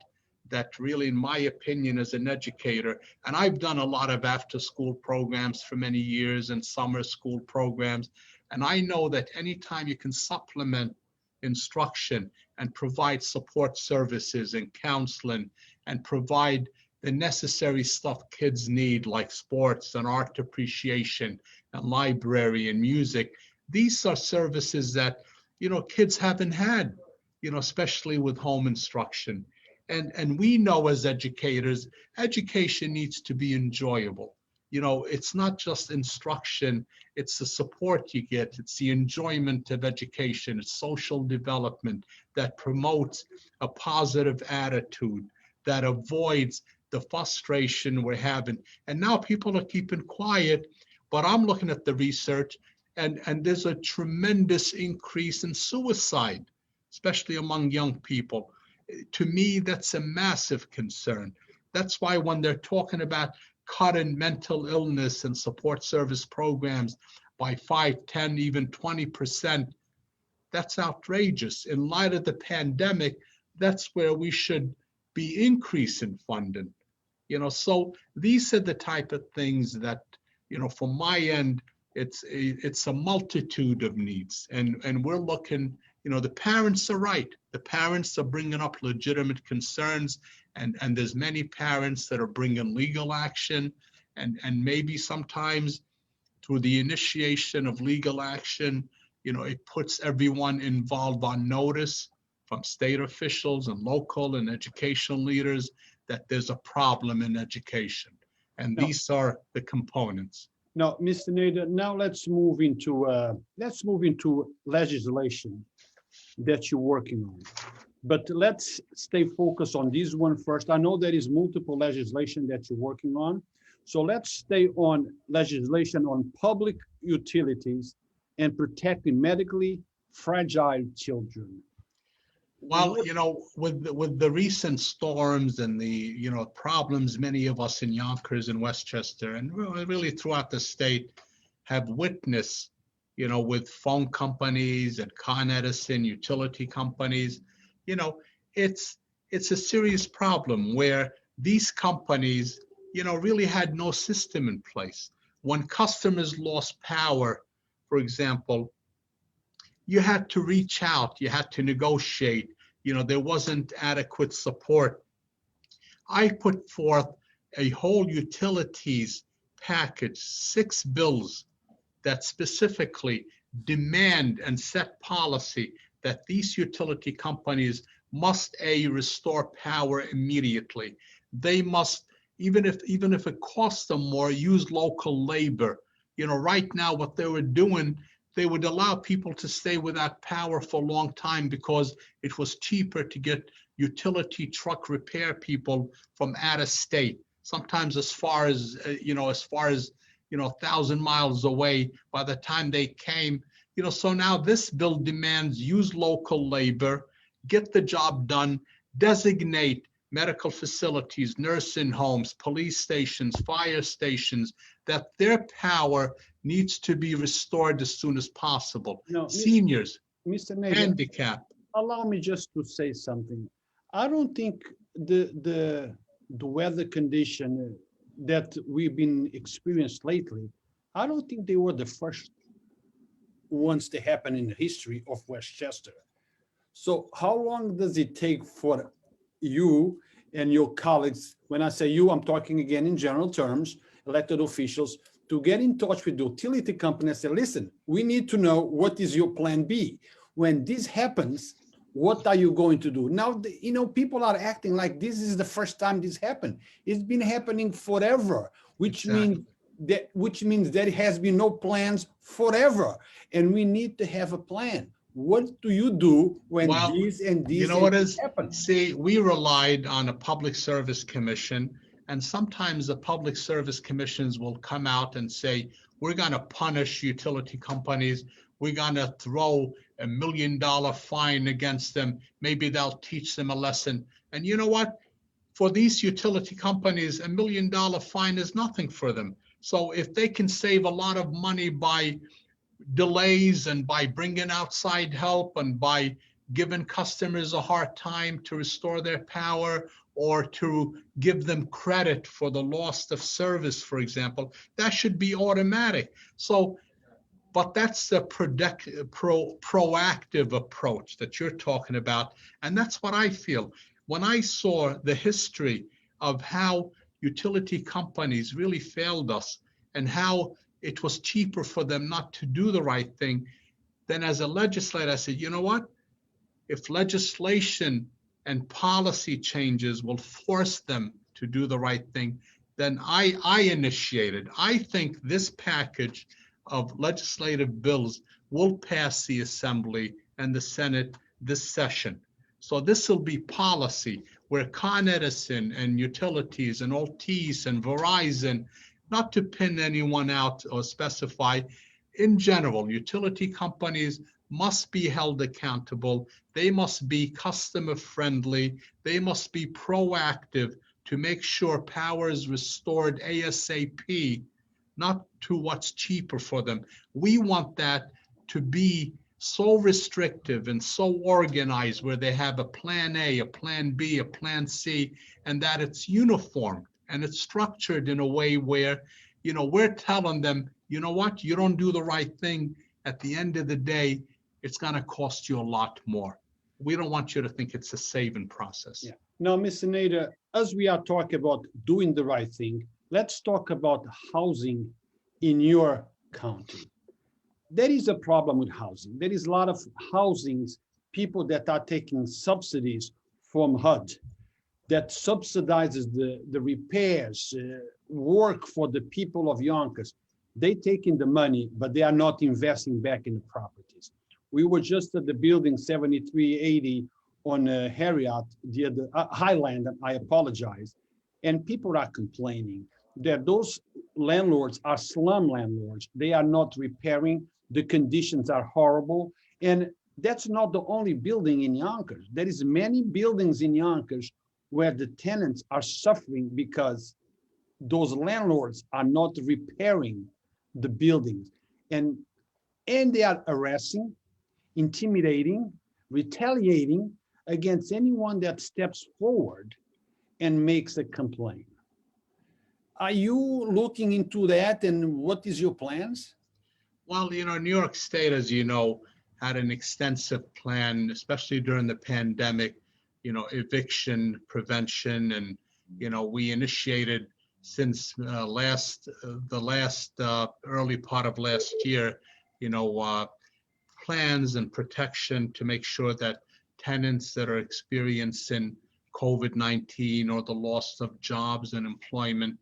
that really, in my opinion, as an educator, and I've done a lot of after-school programs for many years and summer school programs, and I know that anytime you can supplement instruction and provide support services and counseling and provide the necessary stuff kids need, like sports and art appreciation and library and music, these are services that, kids haven't had, especially with home instruction. And we know as educators, education needs to be enjoyable. It's not just instruction, it's the support you get, it's the enjoyment of education, it's social development that promotes a positive attitude, that avoids the frustration we're having. And now people are keeping quiet, but I'm looking at the research, and there's a tremendous increase in suicide, especially among young people. To me, that's a massive concern. That's why when they're talking about cutting mental illness and support service programs by 5, 10, even 20%, that's outrageous. In light of the pandemic, that's where we should be increasing funding. So these are the type of things that, from my end, it's a multitude of needs, and we're looking. The parents are right. The parents are bringing up legitimate concerns, and there's many parents that are bringing legal action, and maybe sometimes through the initiation of legal action, it puts everyone involved on notice, from state officials and local and educational leaders, that there's a problem in education. And these are the components. Now, Mr. Nader, now let's move into legislation that you're working on. But let's stay focused on this one first. I know there is multiple legislation that you're working on. So let's stay on legislation on public utilities and protecting medically fragile children. Well, with the recent storms and the, problems many of us in Yonkers and Westchester and really throughout the state have witnessed, with phone companies and Con Edison utility companies, it's a serious problem where these companies, really had no system in place. When customers lost power, for example, you had to reach out, you had to negotiate, there wasn't adequate support. I put forth a whole utilities package, 6 bills that specifically demand and set policy that these utility companies must restore power immediately. They must, even if it costs them more, use local labor. Right now what they were doing, they would allow people to stay without power for a long time because it was cheaper to get utility truck repair people from out of state, sometimes as far as 1,000 miles away by the time they came. So now this bill demands use local labor, get the job done, designate medical facilities, nursing homes, police stations, fire stations, that their power needs to be restored as soon as possible. No, seniors, Mr. Nader, handicapped. allow me just to say something. I don't think the weather condition that we've been experienced lately, I don't think they were the first ones to happen in the history of Westchester. So how long does it take for you and your colleagues, when I say you, I'm talking again in general terms, elected officials, to get in touch with the utility company and say, listen, we need to know what is your plan B. When this happens, what are you going to do? Now, people are acting like this is the first time this happened. It's been happening forever, which Exactly. means there has been no plans forever. And we need to have a plan. What do you do when Well, this and you this know and what this is, happen? see, we relied on a public service commission, and sometimes the public service commissions will come out and say, we're going to punish utility companies. We're going to throw $1 million fine against them. Maybe they'll teach them a lesson. And you know what? For these utility companies, $1 million fine is nothing for them. So if they can save a lot of money by delays and by bringing outside help and by giving customers a hard time to restore their power or to give them credit for the loss of service, for example, that should be automatic. So, but that's the proactive approach that you're talking about. And that's what I feel. When I saw the history of how utility companies really failed us and how it was cheaper for them not to do the right thing, then as a legislator, I said, you know what? If legislation and policy changes will force them to do the right thing, then I initiated. I think this package of legislative bills will pass the Assembly and the Senate this session. So this will be policy where Con Edison and utilities and Altice and Verizon, not to pin anyone out or specify, in general, utility companies must be held accountable. They must be customer friendly. They must be proactive to make sure power is restored ASAP, not to what's cheaper for them. We want that to be so restrictive and so organized where they have a plan A, a plan B, a plan C, and that it's uniform and it's structured in a way where, we're telling them, you know what, you don't do the right thing. At the end of the day, it's going to cost you a lot more. We don't want you to think it's a saving process. Yeah. Now, Mr. Nader, as we are talking about doing the right thing, let's talk about housing in your county. There is a problem with housing. There is a lot of housings, people that are taking subsidies from HUD that subsidizes the repairs, work for the people of Yonkers. They taking the money, but they are not investing back in the properties. We were just at the building 7380 on Harriet, the Highland, I apologize. And people are complaining that those landlords are slum landlords. They are not repairing. The conditions are horrible. And that's not the only building in Yonkers. There is many buildings in Yonkers where the tenants are suffering because those landlords are not repairing the buildings. And they are arresting, intimidating, retaliating against anyone that steps forward and makes a complaint. Are you looking into that, and what is your plans? Well, New York State, as you know, had an extensive plan, especially during the pandemic, eviction prevention. And, we initiated since the last early part of last year, plans and protection to make sure that tenants that are experiencing COVID-19 or the loss of jobs and employment,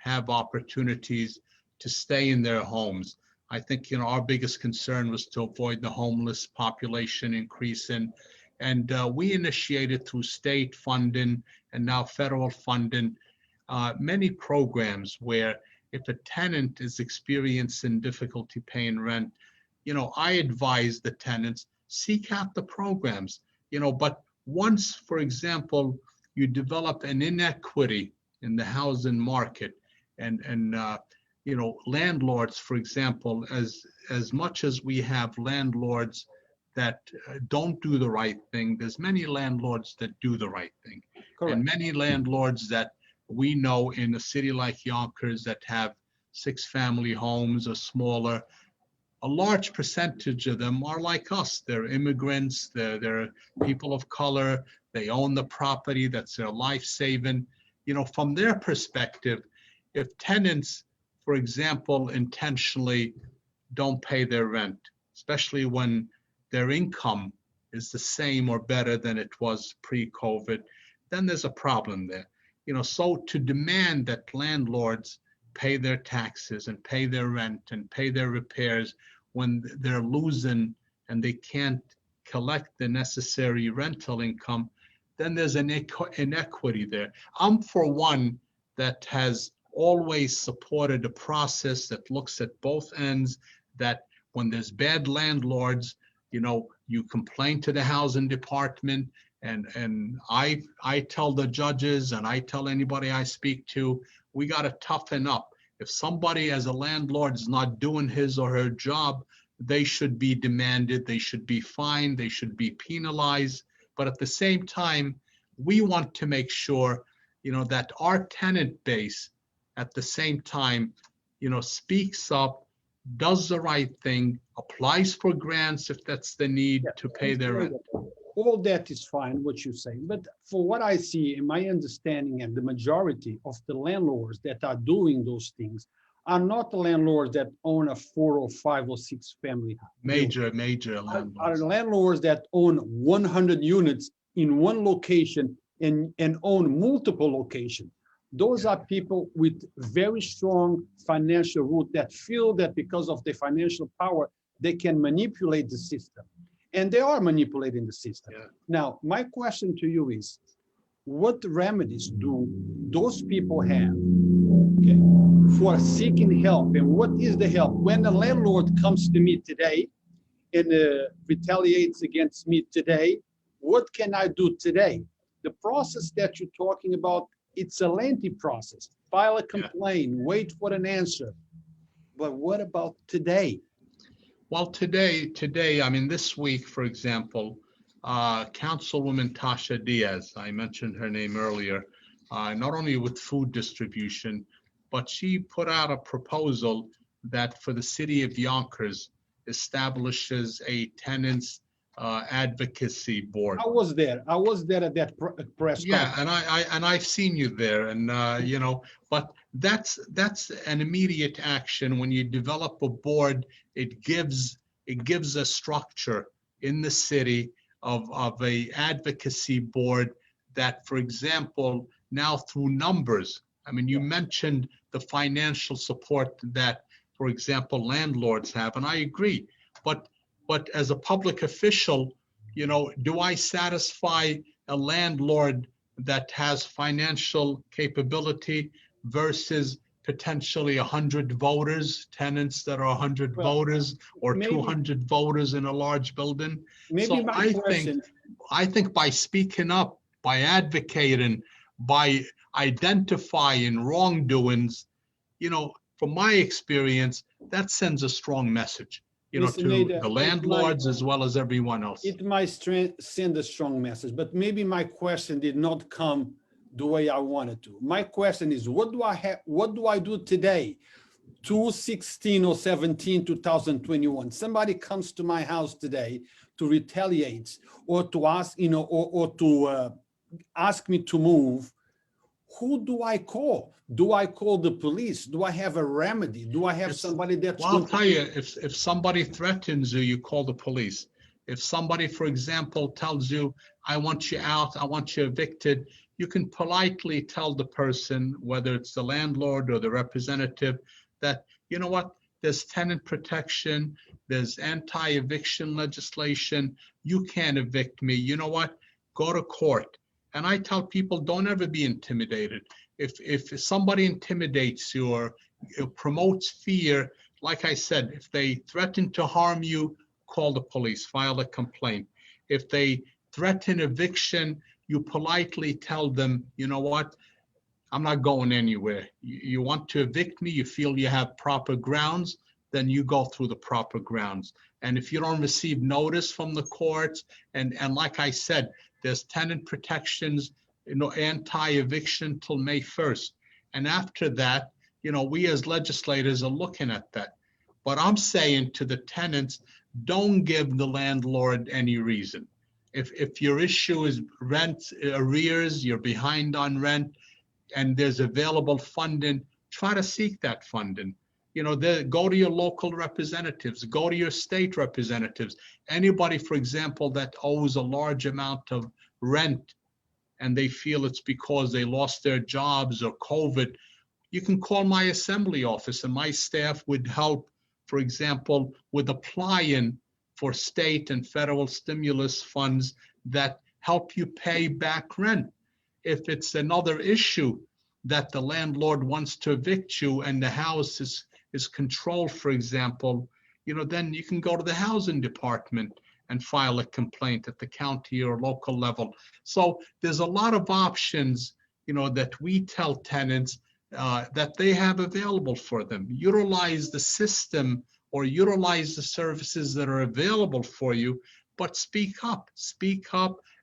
have opportunities to stay in their homes. I think, our biggest concern was to avoid the homeless population increasing. And we initiated through state funding and now federal funding, many programs where if a tenant is experiencing difficulty paying rent, I advise the tenants, seek out the programs, but once, for example, you develop an inequity in the housing market and landlords, for example, as much as we have landlords that don't do the right thing, there's many landlords that do the right thing. Correct. And many landlords that we know in a city like Yonkers that have 6-family homes or smaller a large percentage of them are like us. They're immigrants, they're people of color, they own the property, that's their life saving. From their perspective, if tenants, for example, intentionally don't pay their rent, especially when their income is the same or better than it was pre-COVID, then there's a problem there. So to demand that landlords pay their taxes and pay their rent and pay their repairs when they're losing and they can't collect the necessary rental income, then there's an inequity there. I'm for one that has always supported a process that looks at both ends, that when there's bad landlords, you complain to the housing department, and I tell the judges and I tell anybody I speak to, we got to toughen up. If somebody as a landlord is not doing his or her job, they should be demanded, they should be fined, they should be penalized. But at the same time, we want to make sure, that our tenant base at the same time, speaks up, does the right thing, applies for grants if that's the need to pay their rent. All that is fine, what you're saying. But for what I see in my understanding, and the majority of the landlords that are doing those things are not the landlords that own a 4 or 5 or 6 family house. Major landlords. Are landlords that own 100 units in one location and own multiple locations. Those are people with very strong financial root that feel that because of their financial power, they can manipulate the system. And they are manipulating the system. Yeah. Now, my question to you is, what remedies do those people have, okay, for seeking help? And what is the help? When the landlord comes to me today and retaliates against me today, what can I do today? The process that you're talking about, it's a lengthy process. File a complaint, wait for an answer. But what about today? Well, today, I mean, this week, for example, Councilwoman Tasha Diaz, I mentioned her name earlier, not only with food distribution, but she put out a proposal that for the city of Yonkers establishes a tenants advocacy board. I was there at that press conference. Yeah, and I've seen you there, and but that's an immediate action. When you develop a board, it gives a structure in the city of a advocacy board that, for example, now through numbers. I mean, you mentioned the financial support that, for example, landlords have, and I agree. But as a public official, do I satisfy a landlord that has financial capability versus potentially 100 voters, tenants that are 100 voters, or 200 voters in a large building? So I think by speaking up, by advocating, by identifying wrongdoings, from my experience, that sends a strong message. To the landlords as well as everyone else. It might send a strong message, but maybe my question did not come the way I wanted to. My question is, what do I do today? 2/16 or 17, 2021. Somebody comes to my house today to retaliate or to ask, or to ask me to move. Who do I call? Do I call the police? Do I have a remedy? Do I have somebody that's... Well, I'll tell you, if somebody threatens you, you call the police. If somebody, for example, tells you, I want you out, I want you evicted, you can politely tell the person, whether it's the landlord or the representative, that, you know what, there's tenant protection, there's anti-eviction legislation, you can't evict me. You know what, go to court. And I tell people, don't ever be intimidated. If somebody intimidates you or promotes fear, like I said, if they threaten to harm you, call the police, file a complaint. If they threaten eviction, you politely tell them, you know what, I'm not going anywhere. You want to evict me, you feel you have proper grounds, then you go through the proper grounds. And if you don't receive notice from the courts, and like I said, there's tenant protections, anti-eviction till May 1st. And after that, we as legislators are looking at that. But I'm saying to the tenants, don't give the landlord any reason. If your issue is rent arrears, you're behind on rent, and there's available funding, try to seek that funding. Go to your local representatives, go to your state representatives. Anybody, for example, that owes a large amount of rent and they feel it's because they lost their jobs or COVID, you can call my assembly office and my staff would help, for example, with applying for state and federal stimulus funds that help you pay back rent. If it's another issue that the landlord wants to evict you and the house is controlled, for example, then you can go to the housing department and file a complaint at the county or local level. So there's a lot of options, that we tell tenants that they have available for them. Utilize the system or utilize the services that are available for you, but speak up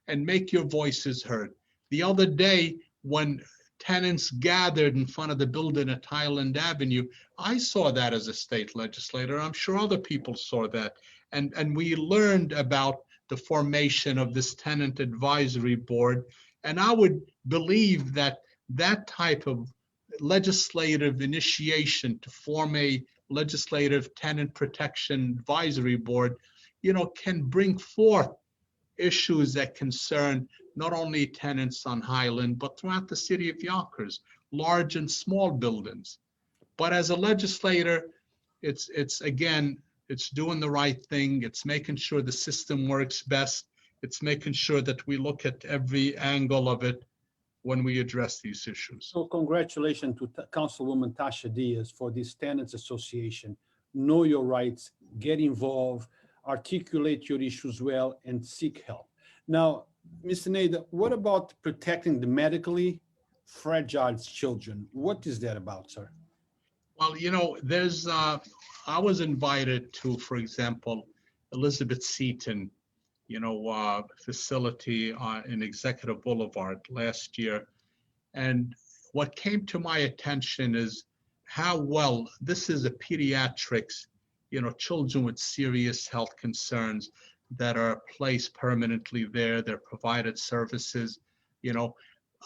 and make your voices heard. The other day, when tenants gathered in front of the building at Highland Avenue, I saw that as a state legislator. I'm sure other people saw that. And we learned about the formation of this tenant advisory board. And I would believe that that type of legislative initiation to form a legislative tenant protection advisory board, can bring forth issues that concern not only tenants on Highland, but throughout the city of Yonkers, large and small buildings. But as a legislator, it's doing the right thing. It's making sure the system works best. It's making sure that we look at every angle of it when we address these issues. So congratulations to Councilwoman Tasha Diaz for this tenants association. Know your rights, get involved, articulate your issues well, and seek help. Now, Mr. Nader, what about protecting the medically fragile children? What is that about, sir? Well, there's, I was invited to, for example, Elizabeth Seton, facility in Executive Boulevard last year. And what came to my attention is how well, this is a pediatrics, children with serious health concerns that are placed permanently there. They're provided services.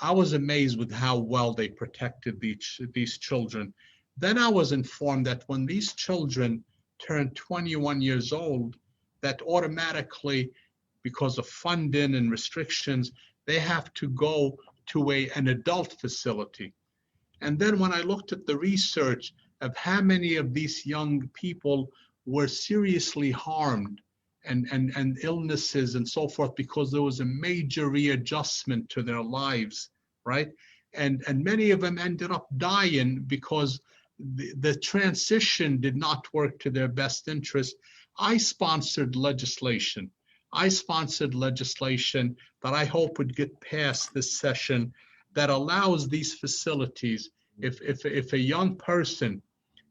I was amazed with how well they protected these children. Then I was informed that when these children turn 21 years old, that automatically, because of funding and restrictions, they have to go to an adult facility. And then when I looked at the research of how many of these young people were seriously harmed and illnesses and so forth, because there was a major readjustment to their lives, right? And many of them ended up dying because the transition did not work to their best interest. I sponsored legislation that I hope would get passed this session that allows these facilities, if a young person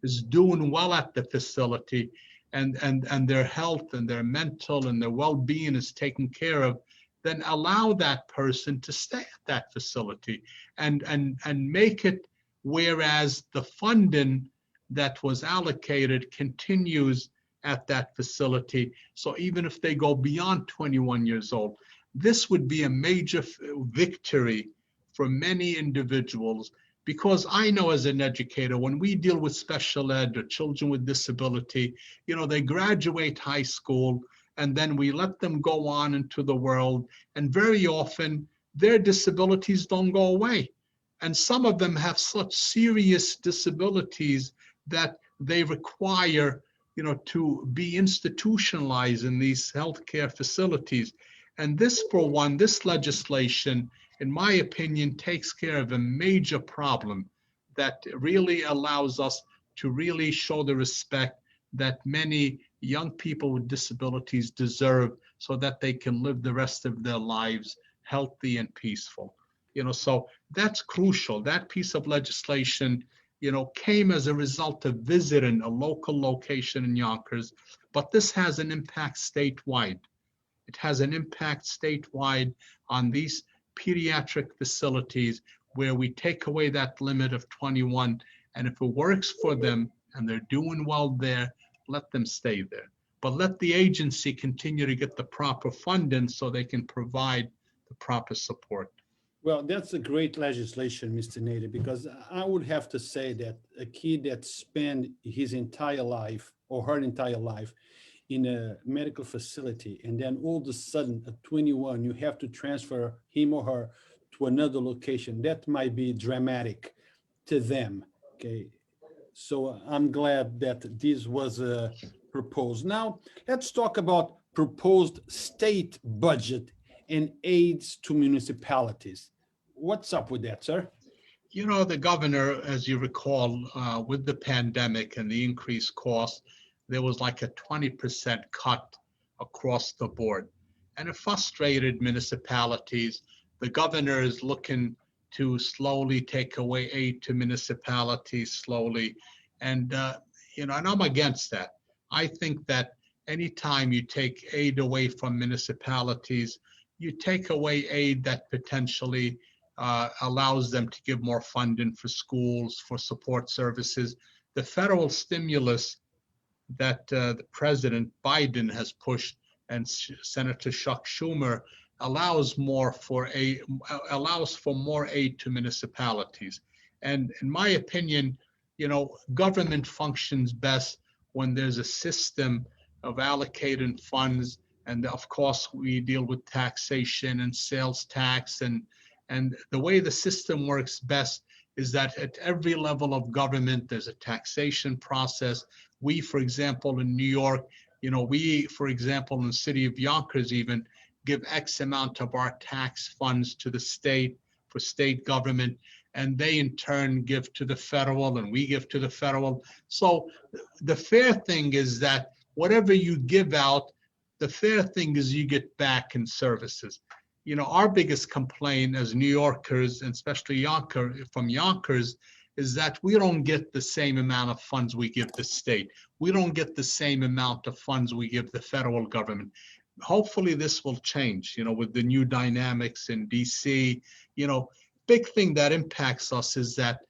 is doing well at the facility and their health and their mental and their well-being is taken care of, then allow that person to stay at that facility and make it, whereas the funding that was allocated continues at that facility. So even if they go beyond 21 years old, this would be a major victory for many individuals, because I know as an educator, when we deal with special ed or children with disability, they graduate high school and then we let them go on into the world. And very often their disabilities don't go away. And some of them have such serious disabilities that they require to be institutionalized in these healthcare facilities. And this legislation, in my opinion, takes care of a major problem that really allows us to really show the respect that many young people with disabilities deserve, so that they can live the rest of their lives healthy and peaceful. So that's crucial. That piece of legislation came as a result of visiting a local location in Yonkers, but this has an impact statewide. It has an impact statewide on these pediatric facilities where we take away that limit of 21. And if it works for them and they're doing well there, let them stay there. But let the agency continue to get the proper funding so they can provide the proper support. Well, that's a great legislation, Mr. Nader, because I would have to say that a kid that spent his entire life or her entire life in a medical facility, and then all of a sudden at 21, you have to transfer him or her to another location, that might be dramatic to them, okay? So I'm glad that this was proposed. Now, let's talk about proposed state budget and aids to municipalities. What's up with that, sir? You know, the governor, as you recall, with the pandemic and the increased cost, there was like a 20% cut across the board. And it frustrated municipalities. The governor is looking to slowly take away aid to municipalities slowly. And, and I'm against that. I think that anytime you take aid away from municipalities, you take away aid that potentially allows them to give more funding for schools, for support services. The federal stimulus that the President Biden has pushed and Senator Chuck Schumer allows for more aid to municipalities. And in my opinion, government functions best when there's a system of allocating funds. And of course, we deal with taxation and sales tax. And the way the system works best is that at every level of government, there's a taxation process. We, for example, in New York, for example, in the city of Yonkers even, give X amount of our tax funds to the state for state government, and they in turn give to the federal, and we give to the federal. So the fair thing is that whatever you give out, the fair thing is you get back in services. Our biggest complaint as New Yorkers, and especially Yonkers, is that we don't get the same amount of funds we give the state. We don't get the same amount of funds we give the federal government. Hopefully this will change, with the new dynamics in DC. Big thing that impacts us is that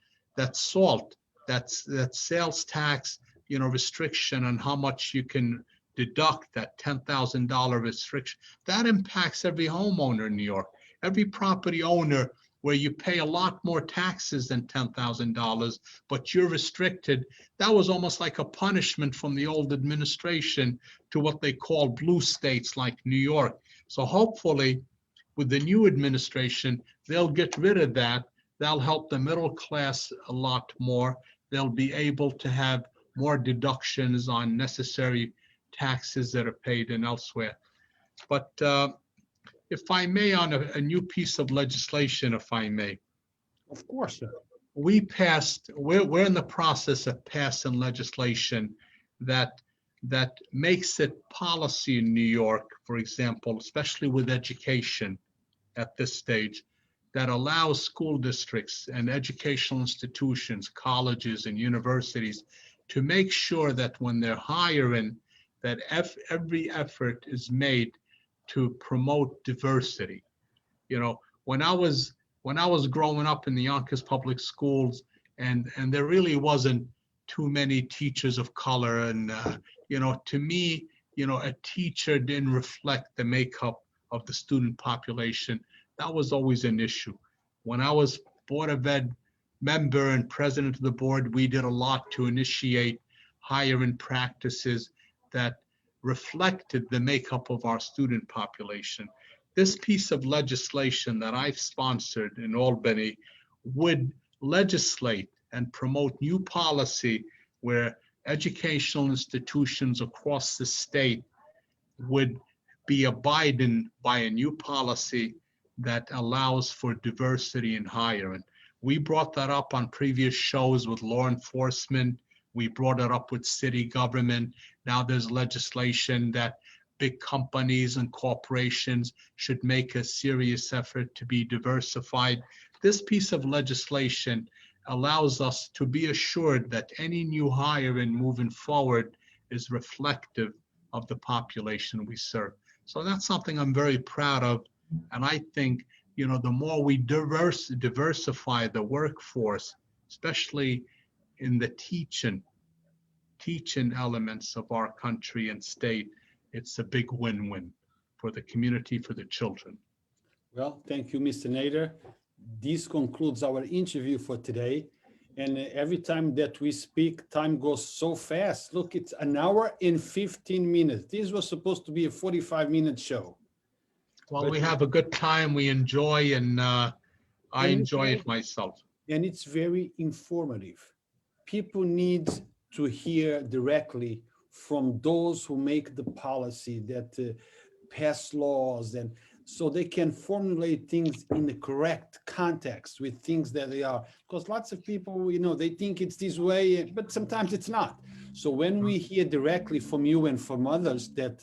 SALT, that sales tax, restriction on how much you can deduct, that $10,000 restriction, that impacts every homeowner in New York, every property owner, where you pay a lot more taxes than $10,000, but you're restricted. That was almost like a punishment from the old administration to what they call blue states like New York. So hopefully with the new administration, they'll get rid of that. That'll help the middle class a lot more. They'll be able to have more deductions on necessary taxes that are paid in elsewhere. But if I may, on a new piece of legislation, if I may. Of course, sir. We're in the process of passing legislation that makes it policy in New York, for example, especially with education at this stage, that allows school districts and educational institutions, colleges and universities to make sure that when they're hiring, that every effort is made to promote diversity. When I was growing up in the Yonkers public schools, and there really wasn't too many teachers of color, and to me, a teacher didn't reflect the makeup of the student population. That was always an issue. When I was Board of Ed member and president of the board, we did a lot to initiate hiring practices that reflected the makeup of our student population. This piece of legislation that I've sponsored in Albany would legislate and promote new policy where educational institutions across the state would be abiding by a new policy that allows for diversity in hiring. We brought that up on previous shows with law enforcement. We brought it up with city government. Now there's legislation that big companies and corporations should make a serious effort to be diversified. This piece of legislation allows us to be assured that any new hiring moving forward is reflective of the population we serve. So that's something I'm very proud of. And I think, the more we diversify the workforce, especially in the teaching teaching elements of our country and state, it's a big win-win for the community, for the children. Well, thank you, Mr. Nader. This concludes our interview for today. And every time that we speak, time goes so fast. Look, it's an hour and 15 minutes. This was supposed to be a 45-minute show. Well, But we have a good time. We enjoy, and I enjoy it myself. And it's very informative. People need to hear directly from those who make the policy, that pass laws, and so they can formulate things in the correct context with things that they are. Because lots of people, they think it's this way, but sometimes it's not. So when we hear directly from you and from others that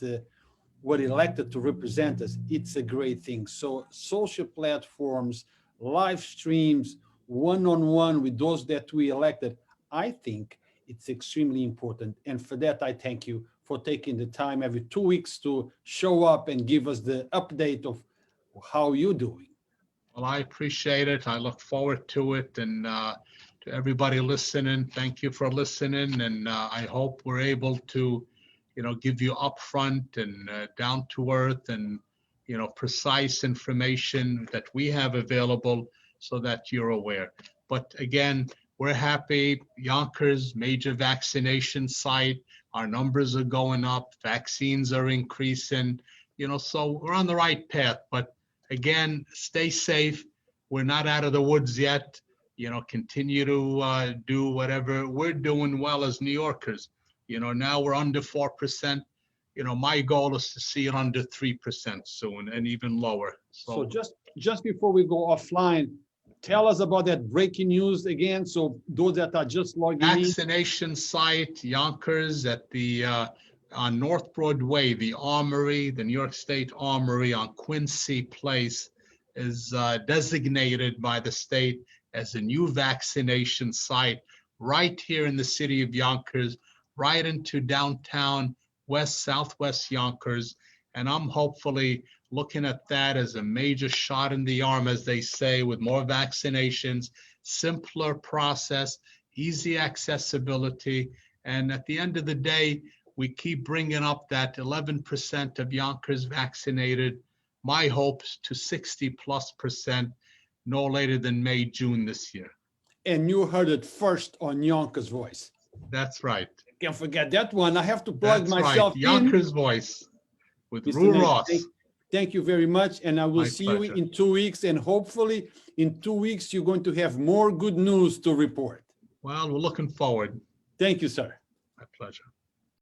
were elected to represent us, it's a great thing. So social platforms, live streams, one-on-one with those that we elected, I think it's extremely important. And for that, I thank you for taking the time every 2 weeks to show up and give us the update of how you're doing. Well, I appreciate it. I look forward to it. And to everybody listening, thank you for listening. And I hope we're able to, give you upfront and down to earth and, precise information that we have available so that you're aware. But again, we're happy. Yonkers, major vaccination site. Our numbers are going up. Vaccines are increasing. So we're on the right path. But again, stay safe. We're not out of the woods yet. Continue to do whatever we're doing well as New Yorkers. Now we're under 4%. My goal is to see it under 3% soon and even lower. So just before we go offline, tell us about that breaking news again. So those that are just logging in. Vaccination site, Yonkers at the on North Broadway, the Armory, the New York State Armory on Quincy Place is designated by the state as a new vaccination site right here in the city of Yonkers, right into downtown southwest Yonkers. And I'm hopefully looking at that as a major shot in the arm, as they say, with more vaccinations, simpler process, easy accessibility. And at the end of the day, we keep bringing up that 11% of Yonkers vaccinated. My hopes to 60+% no later than May, June this year. And you heard it first on Yonkers Voice. That's right. Can't forget that one. I have to plug That's myself right. in. Yonkers Voice with Mr. Rue Nader, Ross. Thank you very much. And I will My see you pleasure. in 2 weeks. And hopefully in 2 weeks, you're going to have more good news to report. Well, we're looking forward. Thank you, sir. My pleasure.